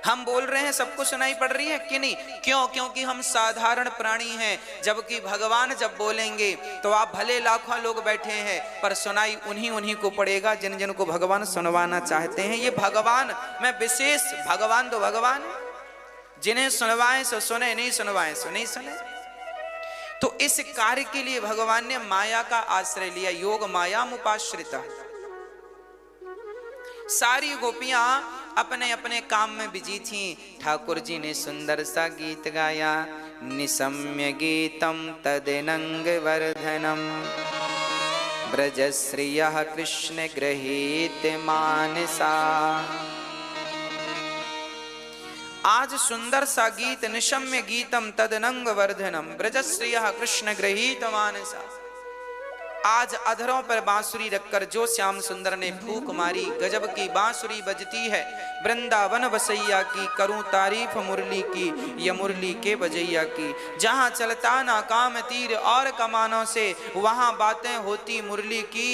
हम बोल रहे हैं सबको सुनाई पड़ रही है कि नहीं? क्यों? क्योंकि हम साधारण प्राणी हैं, जबकि भगवान जब बोलेंगे तो आप भले लाखों लोग बैठे हैं पर सुनाई उन्हीं को पड़ेगा जिन जिन को भगवान सुनवाना चाहते हैं। ये भगवान में विशेष, भगवान तो भगवान है, जिन्हें सुनवाएं सो सुने, नहीं सुनवाएं सो नहीं सुने। तो इस कार्य के लिए भगवान ने माया का आश्रय लिया। योग माया मुपाश्रिता। सारी गोपियां अपने अपने काम में बिजी थीं। ठाकुर जी ने सुंदर सा गीत गाया, निशम्य गीतम तदनंग वर्धनम ब्रजश्रियः कृष्ण गृहीत मानसा। आज सुंदर सा गीत, निशम्य गीतम तदनंग वर्धनम ब्रजश्रियः कृष्ण गृहीत मानसा। आज अधरों पर बांसुरी रखकर जो श्याम सुंदर ने फूंक मारी, गजब की बांसुरी बजती है। वृंदावन बसैया की करूं तारीफ मुरली की, ये मुरली के बजैया की। जहां चलता ना काम तीर और कमानों से, वहां बातें होती मुरली की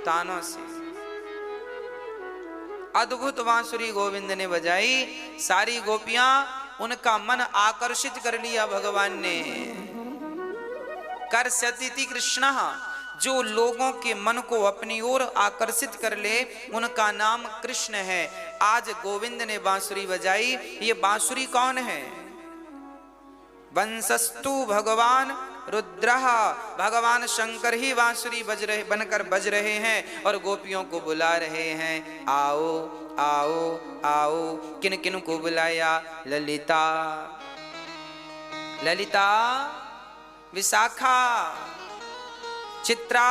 तानों से। अद्भुत बांसुरी गोविंद ने बजाई। सारी गोपियां, उनका मन आकर्षित कर लिया भगवान ने। कर्षति कृष्ण, जो लोगों के मन को अपनी ओर आकर्षित कर ले उनका नाम कृष्ण है। आज गोविंद ने बांसुरी बजाई। ये बांसुरी कौन है? वंशस्तु भगवान रुद्रः, भगवान शंकर ही बांसुरी बनकर बज रहे हैं और गोपियों को बुला रहे हैं, आओ आओ आओ। किन किन को बुलाया? ललिता, ललिता, विशाखा, चित्रा,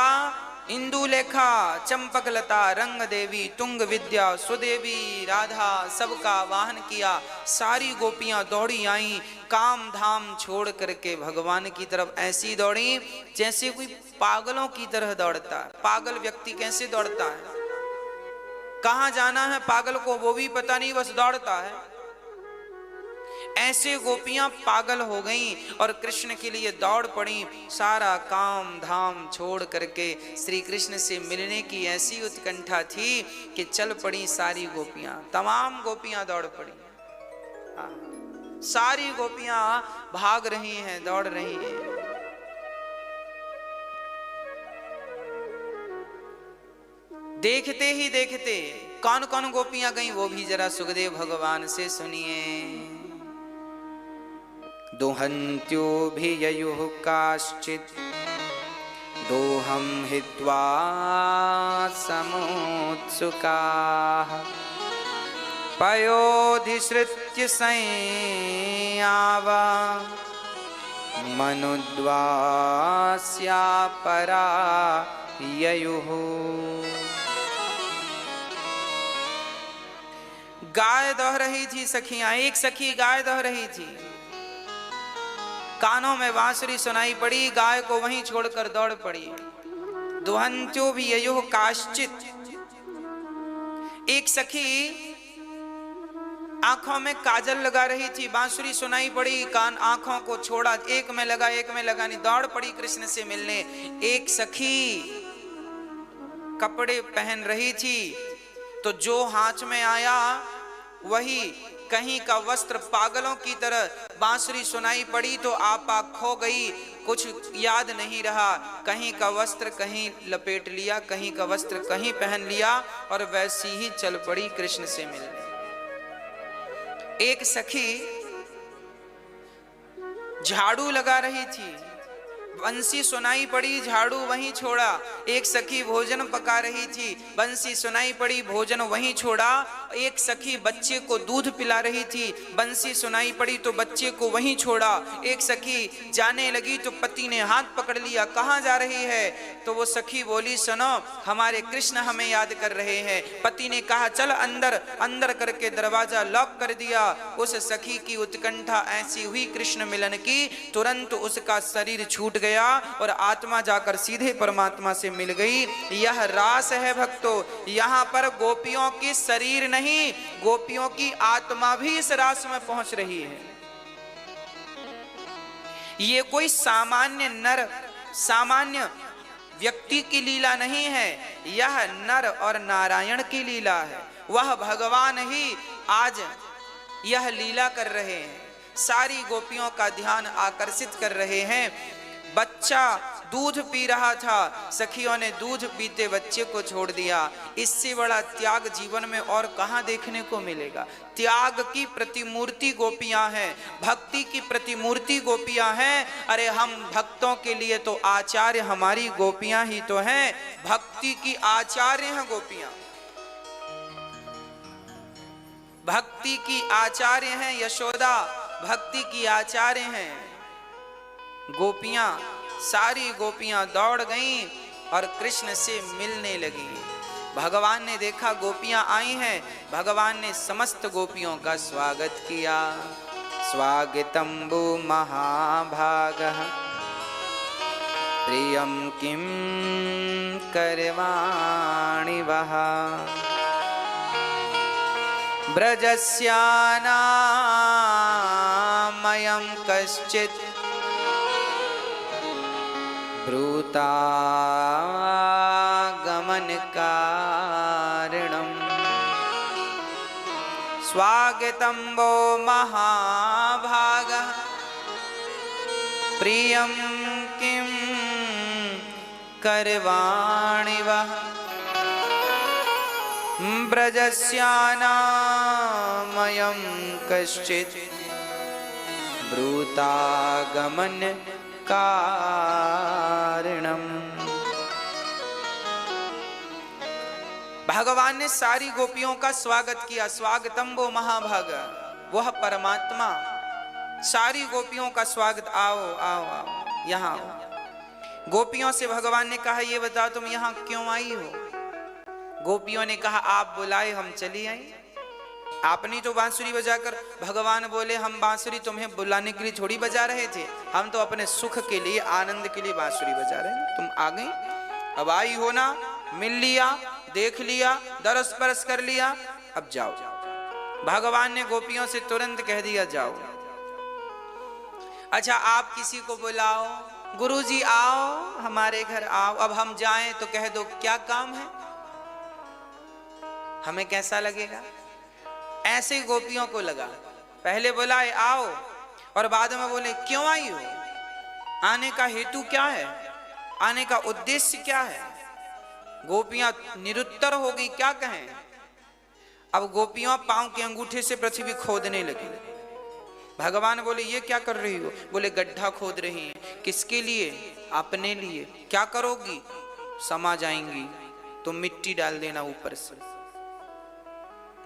इंदुलेखा, चंपकलता, रंग देवी, तुंग विद्या, सुदेवी, राधा, सबका वाहन किया। सारी गोपियां दौड़ी आई, काम धाम छोड़ करके भगवान की तरफ ऐसी दौड़ी जैसे कोई पागलों की तरह दौड़ता है। पागल व्यक्ति कैसे दौड़ता है? कहां जाना है पागल को वो भी पता नहीं, बस दौड़ता है। ऐसे गोपियां पागल हो गईं और कृष्ण के लिए दौड़ पड़ी। सारा काम धाम छोड़ करके श्री कृष्ण से मिलने की ऐसी उत्कंठा थी कि चल पड़ी सारी गोपियां। तमाम गोपियां दौड़ पड़ी। सारी गोपियां भाग रही हैं, दौड़ रही हैं। देखते ही देखते कौन कौन गोपियां गईं वो भी जरा सुखदेव भगवान से सुनिए। दोहन्त्योऽभिययुः काश्चित् दोहं हित्वा समुत्सुकाः पयोधिसृत्य संयावा मनुद्वास्या परा ययुः। गाय दौह रही थी सखियां। एक सखी गाय दौह रही थी। कानों में बांसुरी सुनाई पड़ी, गाय को वहीं छोड़कर दौड़ पड़ी। दुहंत्यो भी ययो काश्चित, एक सखी आंखों में काजल लगा रही थी, बांसुरी सुनाई पड़ी, कान आंखों को छोड़ा, एक में लगा एक में लगा नहीं, दौड़ पड़ी कृष्ण से मिलने। एक सखी कपड़े पहन रही थी तो जो हाथ में आया वही, कहीं का वस्त्र पागलों की तरह, बांसुरी सुनाई पड़ी तो आपा खो गई, कुछ याद नहीं रहा, कहीं का वस्त्र कहीं लपेट लिया, कहीं का वस्त्र कहीं पहन लिया और वैसी ही चल पड़ी कृष्ण से मिलने। एक सखी झाड़ू लगा रही थी, बंसी सुनाई पड़ी, झाड़ू वहीं छोड़ा। एक सखी भोजन पका रही थी, बंसी सुनाई पड़ी, भोजन वहीं छोड़ा। एक सखी बच्चे को दूध पिला रही थी, बंसी सुनाई पड़ी तो बच्चे को वहीं छोड़ा। एक सखी जाने लगी तो पति ने हाथ पकड़ लिया, कहाँ जा रही है? तो वो सखी बोली, सुनो हमारे कृष्ण हमें याद कर रहे हैं। पति ने कहा चल अंदर, अंदर करके दरवाजा लॉक कर दिया। उस सखी की उत्कंठा ऐसी हुई कृष्ण मिलन की, तुरंत उसका शरीर छूट गया और आत्मा जाकर सीधे परमात्मा से मिल गई। यह रास है भक्तों, यहाँ पर गोपियों की शरीर नहीं, गोपियों की आत्मा भी इस रास में पहुंच रही है। ये कोई सामान्य नर, सामान्य व्यक्ति की लीला नहीं है, यह नर और नारायण की लीला है। वह भगवान ही आज यह लीला कर रहे हैं, सारी गोपियों का ध्यान आकर्षित कर रहे हैं। बच्चा दूध पी रहा था, सखियों ने दूध पीते बच्चे को छोड़ दिया। इससे बड़ा त्याग जीवन में और कहां देखने को मिलेगा। त्याग की प्रतिमूर्ति गोपियां हैं, भक्ति की प्रतिमूर्ति गोपियां हैं। अरे हम भक्तों के लिए तो आचार्य हमारी गोपियां ही तो हैं, भक्ति की आचार्य हैं गोपियां, भक्ति की आचार्य हैं यशोदा, भक्ति की आचार्य हैं गोपियां। सारी गोपियां दौड़ गईं और कृष्ण से मिलने लगी। भगवान ने देखा गोपियां आई हैं, भगवान ने समस्त गोपियों का स्वागत किया। स्वागतम्बु महाभागः प्रियं किं करवाणि वः ब्रजस्यानामयं कश्चित् ब्रूतागमन कारणम्। स्वागतं वो महाभागः प्रियं किं करवाणि वः ब्रजस्यानामयं कश्चित् ब्रूतागमन कारणम्। भगवान ने सारी गोपियों का स्वागत किया। स्वागतम वो महाभाग, वह परमात्मा सारी गोपियों का स्वागत, आओ आओ आओ यहाँ आओ। गोपियों से भगवान ने कहा ये बताओ तुम यहाँ क्यों आई हो? गोपियों ने कहा आप बुलाए हम चली आई। आपने तो बांसुरी बजाकर, भगवान बोले हम बांसुरी तुम्हें बुलाने के लिए थोड़ी बजा रहे थे, हम तो अपने सुख के लिए, आनंद के लिए बांसुरी बजा रहे हैं। तुम आ गई, अब आई हो ना, मिल लिया, देख लिया, दरस परस कर लिया, अब जाओ। भगवान ने गोपियों से तुरंत कह दिया जाओ। अच्छा आप किसी को बुलाओ, गुरुजी आओ हमारे घर आओ, अब हम जाएं तो कह दो क्या काम है, हमें कैसा लगेगा? ऐसे गोपियों को लगा, पहले बुलाए आओ और बाद में बोले क्यों आई हो, आने का हेतु क्या है, आने का उद्देश्य क्या है? गोपियां निरुत्तर हो गई, क्या कहें? अब गोपियां पांव के अंगूठे से पृथ्वी खोदने लगी। भगवान बोले ये क्या कर रही हो? बोले गड्ढा खोद रही हैं। किसके लिए? अपने लिए। क्या करोगी? समा जाएंगी तो मिट्टी डाल देना ऊपर से।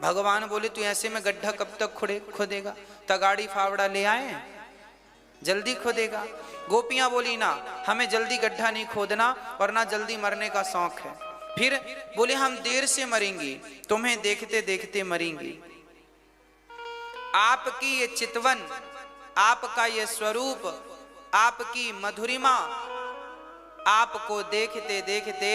भगवान बोले तू ऐसे में गड्ढा कब तक खोदेगा? तगाड़ी फावड़ा ले आए, जल्दी खोदेगा। गोपियां बोली ना हमें जल्दी गड्ढा नहीं खोदना और ना जल्दी मरने का शौक है। फिर बोले हम देर से मरेंगी, तुम्हें देखते देखते मरेंगी। आपकी ये चितवन, आपका ये स्वरूप आपकी मधुरिमा, आपको देखते देखते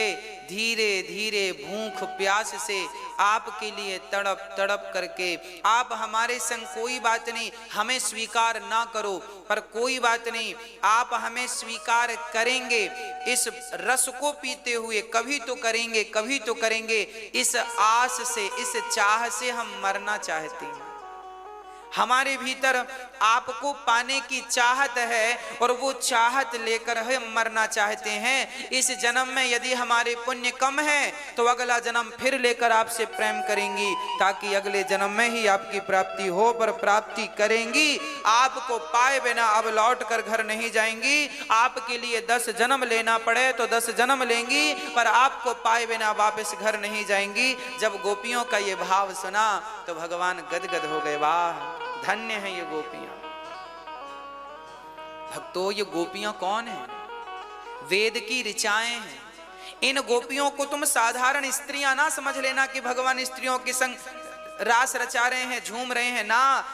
धीरे धीरे भूख प्यास से आपके लिए तड़प तड़प करके, आप हमारे संग कोई बात नहीं, हमें स्वीकार ना करो, पर कोई बात नहीं, आप हमें स्वीकार करेंगे। इस रस को पीते हुए कभी तो करेंगे, कभी तो करेंगे, इस आस से, इस चाह से हम मरना चाहते हैं। हमारे भीतर आपको पाने की चाहत है और वो चाहत लेकर हम मरना चाहते हैं। इस जन्म में यदि हमारे पुण्य कम है तो अगला जन्म फिर लेकर आपसे प्रेम करेंगी, ताकि अगले जन्म में ही आपकी प्राप्ति हो, पर प्राप्ति करेंगी। आपको पाए बिना अब लौट कर घर नहीं जाएंगी। आपके लिए 10 जन्म लेना पड़े तो 10 जन्म लेंगी, पर आपको पाए बिना वापस घर नहीं जाएंगी। जब गोपियों का ये भाव सुना तो भगवान गदगद हो गए। वाह, धन्य है ये गोपियां। भक्तों, ये गोपियां कौन है? वेद की ऋचाएं हैं। इन गोपियों को तुम साधारण स्त्रियां ना समझ लेना कि भगवान स्त्रियों के संग रास रचा रहे हैं, झूम रहे हैं ना।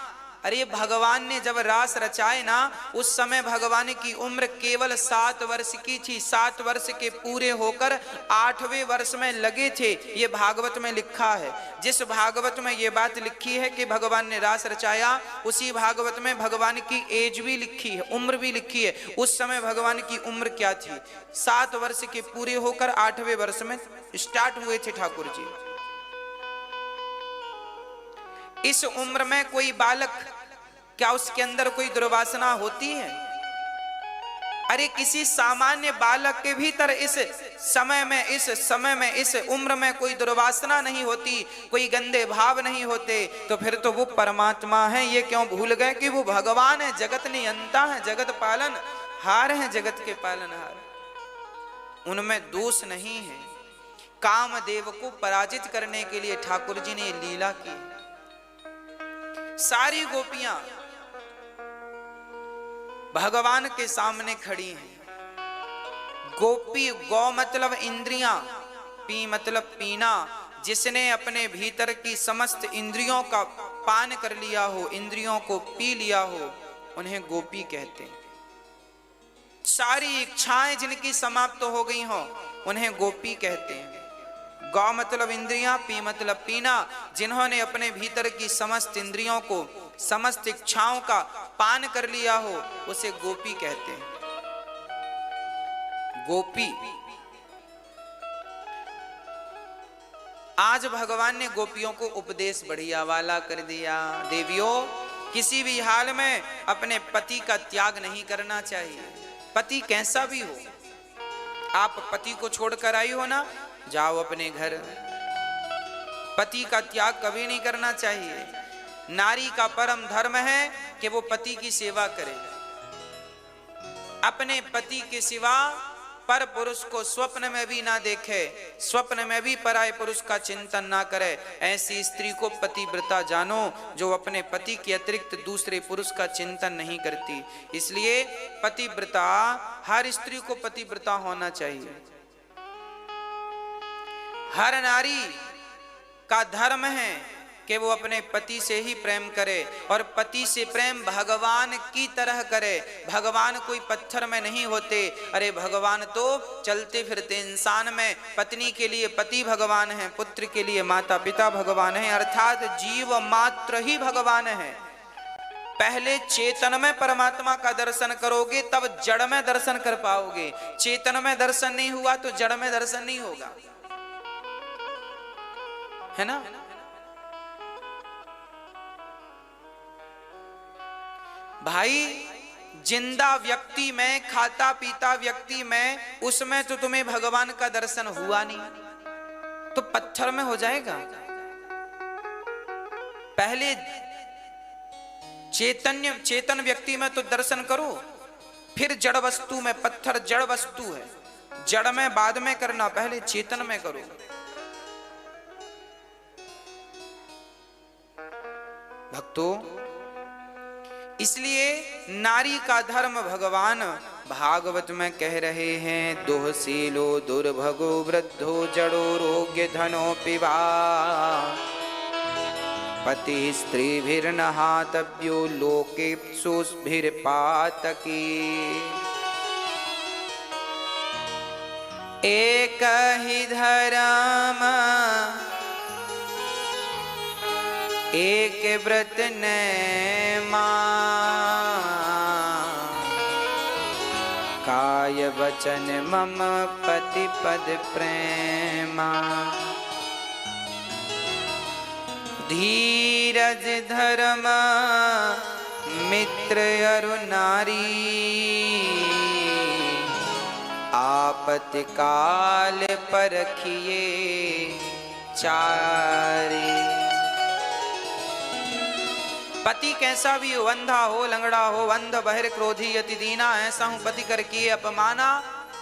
अरे भगवान ने जब रास रचाए ना, उस समय भगवान की उम्र केवल 7 वर्ष की थी। 7 वर्ष के पूरे होकर 8वें वर्ष में लगे थे। ये भागवत में लिखा है। जिस भागवत में ये बात लिखी है कि भगवान ने रास रचाया, उसी भागवत में भगवान की एज भी लिखी है, उम्र भी लिखी है। उस समय भगवान की उम्र क्या थी? 7 वर्ष के पूरे होकर 8वें वर्ष में स्टार्ट हुए थे ठाकुर जी। इस उम्र में कोई बालक, क्या उसके अंदर कोई दुर्वासना होती है? अरे किसी सामान्य बालक के भीतर इस समय में इस उम्र में कोई दुर्वासना नहीं होती, कोई गंदे भाव नहीं होते, तो फिर तो वो परमात्मा है। ये क्यों भूल गए कि वो भगवान है, जगत नियंता है, जगत पालन हार है, जगत के पालनहार। उनमें दोष नहीं है। कामदेव को पराजित करने के लिए ठाकुर जी ने लीला की। सारी गोपियां भगवान के सामने खड़ी हैं। गोपी, गौ मतलब इंद्रियां, पी मतलब पीना। जिसने अपने भीतर की समस्त इंद्रियों का पान कर लिया हो, इंद्रियों को पी लिया हो, उन्हें गोपी कहते हैं। सारी इच्छाएं जिनकी समाप्त हो गई हो, उन्हें गोपी कहते हैं। गौ मतलब इंद्रियां, पी मतलब पीना। जिन्होंने अपने भीतर की समस्त इंद्रियों को, समस्त इच्छाओं का पान कर लिया हो, उसे गोपी कहते हैं। गोपी। आज भगवान ने गोपियों को उपदेश बढ़िया वाला कर दिया। देवियों, किसी भी हाल में अपने पति का त्याग नहीं करना चाहिए। पति कैसा भी हो, आप पति को छोड़कर आई हो ना, जाओ अपने घर। पति का त्याग कभी नहीं करना चाहिए। नारी का परम धर्म है कि वो पति की सेवा करे। अपने पति के सिवा पर पुरुष को स्वप्न में भी ना देखे, स्वप्न में भी पराये पुरुष का चिंतन ना करे। ऐसी स्त्री को पतिव्रता जानो, जो अपने पति के अतिरिक्त दूसरे पुरुष का चिंतन नहीं करती। इसलिए पतिव्रता, हर स्त्री को पतिव्रता होना चाहिए। हर नारी का धर्म है कि वो अपने पति से ही प्रेम करे, और पति से प्रेम भगवान की तरह करे। भगवान कोई पत्थर में नहीं होते। अरे भगवान तो चलते फिरते इंसान में, पत्नी के लिए पति भगवान है, पुत्र के लिए माता पिता भगवान है, अर्थात जीव मात्र ही भगवान है। पहले चेतन में परमात्मा का दर्शन करोगे, तब जड़ में दर्शन कर पाओगे। चेतन में दर्शन नहीं हुआ तो जड़ में दर्शन नहीं होगा, है ना। भाई, जिंदा व्यक्ति में, खाता पीता व्यक्ति में, उसमें तो तुम्हें भगवान का दर्शन हुआ नहीं, तो पत्थर में हो जाएगा। पहले चेतन व्यक्ति में तो दर्शन करो, फिर जड़ वस्तु में। पत्थर जड़ वस्तु है, जड़ में बाद में करना, पहले चेतन में करो। भक्तों, इसलिए नारी का धर्म भगवान भागवत में कह रहे हैं। दोहशीलो दुर्भगो वृद्धो जड़ो रोग्य धनो पिबा, पति स्त्रीभिर्नहातव्यो लोकेप्सुभिर्पातकी। एक ही धर्म एक व्रत नेमा, काय वचन मम पति पद प्रेमा। धीरज धर्म मित्र अरु नारी, आपत्ति काल परखिए चारी। पति कैसा भी हो, अंधा हो, लंगड़ा हो, अंध बहिर क्रोधी यति दीना, ऐसा हूं पति कर किए अपमाना,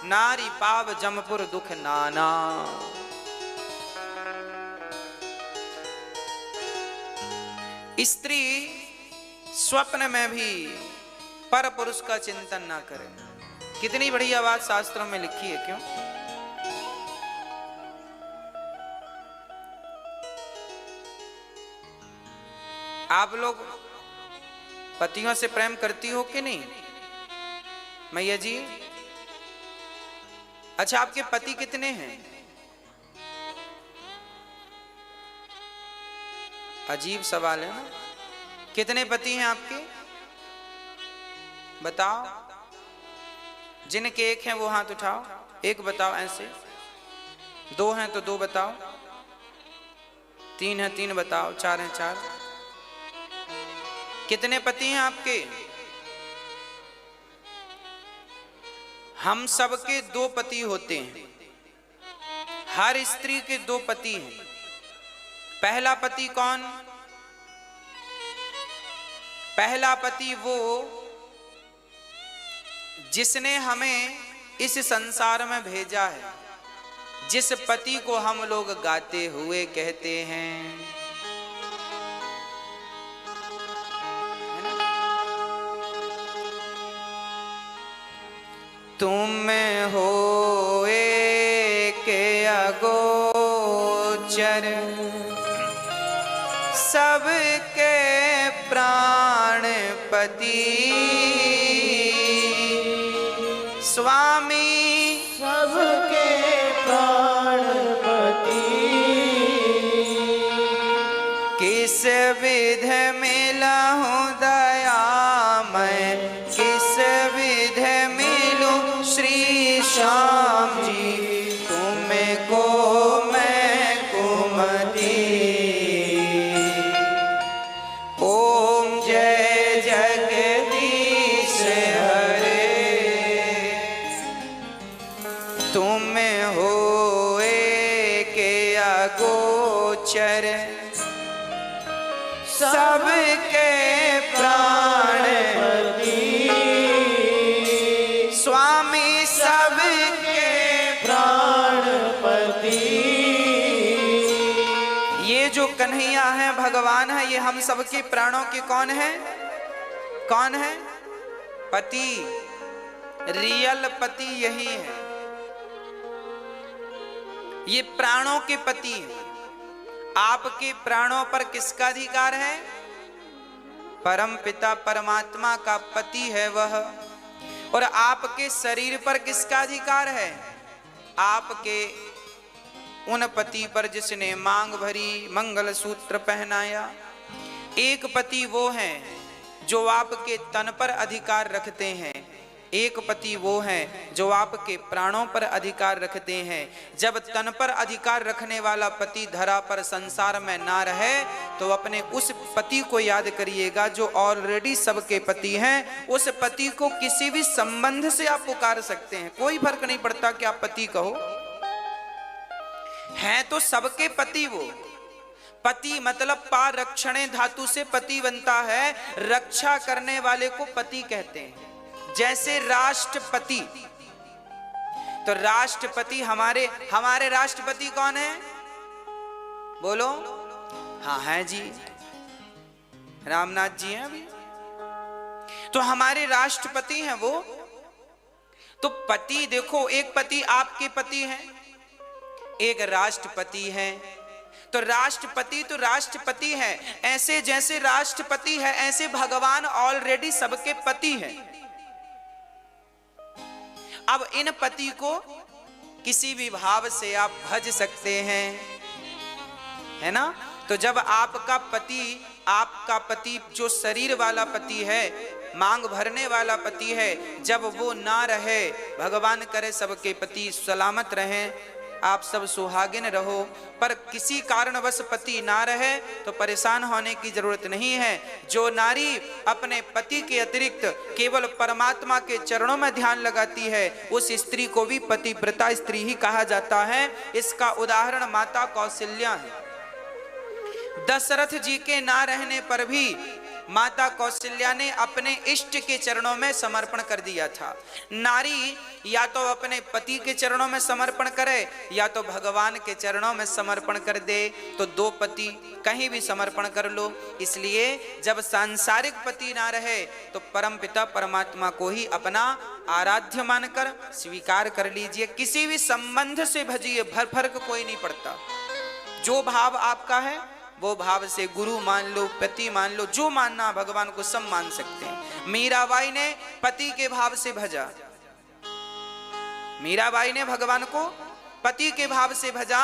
नारी पाव जमपुर दुख नाना। स्त्री स्वप्न में भी पर पुरुष का चिंतन ना करे। कितनी बढ़िया बात शास्त्रों में लिखी है, क्यों? आप लोग पतियों से प्रेम करती हो कि नहीं मैया जी? अच्छा, आपके पति कितने हैं? अजीब सवाल है ना। कितने पति हैं आपके? बताओ। जिनके एक हैं वो हाथ उठाओ, एक बताओ। ऐसे दो हैं तो दो बताओ, तीन हैं तीन बताओ, चार हैं चार। कितने पति हैं आपके? हम सबके दो पति होते हैं। हर स्त्री के दो पति हैं। पहला पति कौन? पहला पति वो जिसने हमें इस संसार में भेजा है, जिस पति को हम लोग गाते हुए कहते हैं, तुम हो एक अगोचर, सबके प्राणपति, स्वामी सबके प्राणपति। किस विध मिलहूं दया मैं, किस विध मिलूं श्री श्याम जी, तुमको मैं कुमति। ओम जय जगदीश हरे, तुम हो एक अगोचर, सबके प्राणपति, स्वामी सबके प्राणपति। ये जो कन्हैया है, भगवान है, ये हम सबके प्राणों के कौन है? कौन है? पति। रियल पति यही है। ये प्राणों के पति हैं। आपके प्राणों पर किसका अधिकार है? परम पिता परमात्मा का पति है वह। और आपके शरीर पर किसका अधिकार है? आपके उन पति पर जिसने मांग भरी, मंगल सूत्र पहनाया। एक पति वो है जो आपके तन पर अधिकार रखते हैं, एक पति वो हैं जो आपके प्राणों पर अधिकार रखते हैं। जब तन पर अधिकार रखने वाला पति धरा पर संसार में ना रहे तो अपने उस पति को याद करिएगा जो ऑलरेडी सबके पति हैं। उस पति को किसी भी संबंध से आप पुकार सकते हैं, कोई फर्क नहीं पड़ता कि आप पति कहो, हैं तो सबके पति वो। पति मतलब पार रक्षणे धातु से पति बनता है, रक्षा करने वाले को पति कहते हैं। जैसे राष्ट्रपति, तो राष्ट्रपति हमारे राष्ट्रपति कौन है? बोलो। हाँ है जी, रामनाथ जी हैं अभी, तो हमारे राष्ट्रपति हैं वो। तो पति देखो, एक पति आपके पति हैं, एक राष्ट्रपति हैं। तो राष्ट्रपति है, ऐसे जैसे राष्ट्रपति है ऐसे भगवान ऑलरेडी सबके पति है। अब इन पति को किसी भी भाव से आप भज सकते हैं, है ना। तो जब आपका पति जो शरीर वाला पति है, मांग भरने वाला पति है, जब वो ना रहे, भगवान करे सबके पति सलामत रहें, आप सब सुहागिन रहो, पर किसी कारणवश पति ना रहे तो परेशान होने की जरूरत नहीं है। जो नारी अपने पति के अतिरिक्त केवल परमात्मा के चरणों में ध्यान लगाती है, उस स्त्री को भी पतिव्रता स्त्री ही कहा जाता है। इसका उदाहरण माता कौशल्या है। दशरथ जी के ना रहने पर भी माता कौशल्या ने अपने इष्ट के चरणों में समर्पण कर दिया था। नारी या तो अपने पति के चरणों में समर्पण करे या तो भगवान के चरणों में समर्पण कर दे, तो दो पति कहीं भी समर्पण कर लो। इसलिए जब सांसारिक पति ना रहे तो परमपिता परमात्मा को ही अपना आराध्य मानकर स्वीकार कर लीजिए। किसी भी संबंध से भजिए, फर्क कोई नहीं पड़ता। जो भाव आपका है वो भाव से गुरु मान लो, पति मान लो, जो मानना भगवान को सब मान सकते हैं। मीराबाई ने पति के भाव से भजा, मीराबाई ने भगवान को पति के भाव से भजा,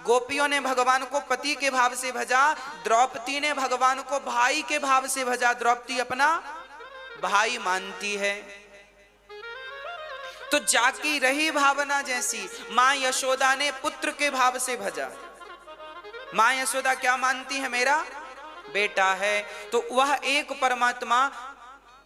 गोपियों ने भगवान को पति के भाव से भजा, द्रौपदी ने भगवान को भाई के भाव से भजा। द्रौपदी अपना भाई मानती है। तो जाकी रही भावना जैसी मां यशोदा ने पुत्र के भाव से भजा। मां यशोदा क्या मानती है? मेरा बेटा है। तो वह एक परमात्मा,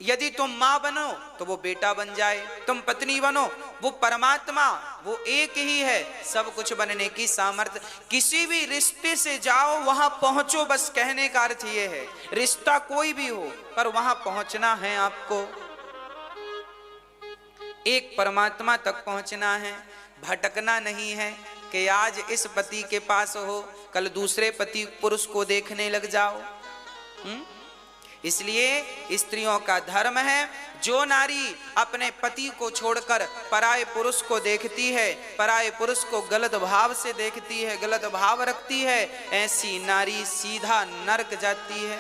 यदि तुम मां बनो तो वो बेटा बन जाए, तुम पत्नी बनो, वो परमात्मा वो एक ही है। सब कुछ बनने की सामर्थ्य। किसी भी रिश्ते से जाओ वहां पहुंचो, बस कहने का अर्थ ये है। रिश्ता कोई भी हो पर वहां पहुंचना है आपको, एक परमात्मा तक पहुंचना है, भटकना नहीं है कि आज इस पति के पास हो कल दूसरे पति पुरुष को देखने लग जाओ। इसलिए स्त्रियों का धर्म है, जो नारी अपने पति को छोड़कर पराये पुरुष को देखती है, पराये पुरुष को गलत भाव से देखती है, गलत भाव रखती है, ऐसी नारी सीधा नरक जाती है।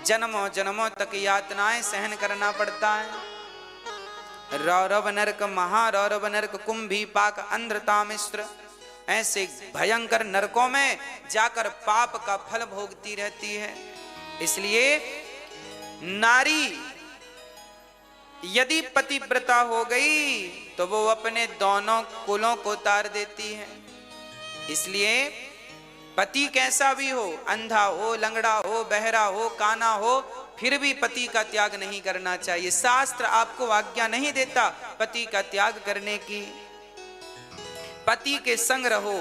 जन्मों जन्मों तक यातनाएं सहन करना पड़ता है। रौरव नरक, महारौरव नरक, कुंभी पाक, अंध्रता मिश्र, ऐसे भयंकर नरकों में जाकर पाप का फल भोगती रहती है। इसलिए नारी यदि पतिव्रता हो गई तो वो अपने दोनों कुलों को तार देती है। इसलिए पति कैसा भी हो, अंधा हो, लंगड़ा हो, बहरा हो, काना हो, फिर भी पति का त्याग नहीं करना चाहिए। शास्त्र आपको आज्ञा नहीं देता पति का त्याग करने की। पति के संग रहो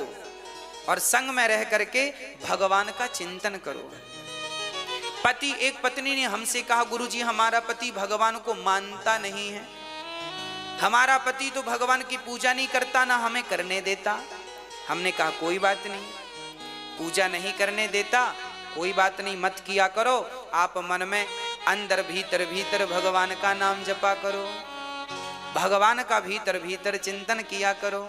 और संग में रह करके भगवान का चिंतन करो। पति, एक पत्नी ने हमसे कहा, गुरुजी हमारा पति भगवान को मानता नहीं है, हमारा पति तो भगवान की पूजा नहीं करता, ना हमें करने देता। हमने कहा कोई बात नहीं, पूजा नहीं करने देता कोई बात नहीं, मत किया करो। आप मन में अंदर भीतर भीतर भगवान का नाम जपा करो, भगवान का भीतर भीतर चिंतन किया करो।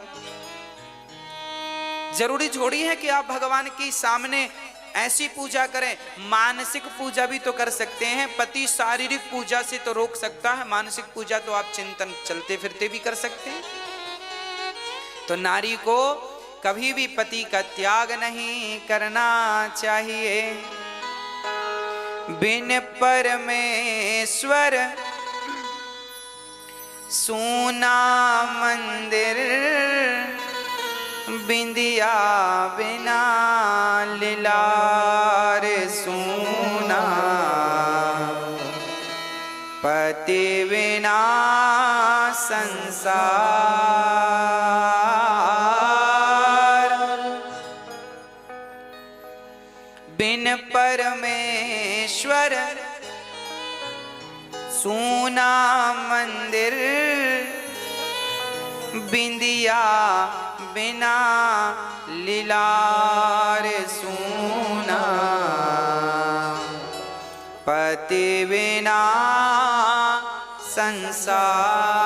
जरूरी थोड़ी है कि आप भगवान के सामने ऐसी पूजा करें, मानसिक पूजा भी तो कर सकते हैं। पति शारीरिक पूजा से तो रोक सकता है, मानसिक पूजा तो आप चिंतन चलते फिरते भी कर सकते हैं। तो नारी को कभी भी पति का त्याग नहीं करना चाहिए। बिन परमेश्वर सूना मंदिर, बिंदिया बिना लीलार सूना, पति बिना संसार। बिन परमेश्वर सूना मंदिर, बिंदिया बिना लीलार सूना, पति बिना संसार।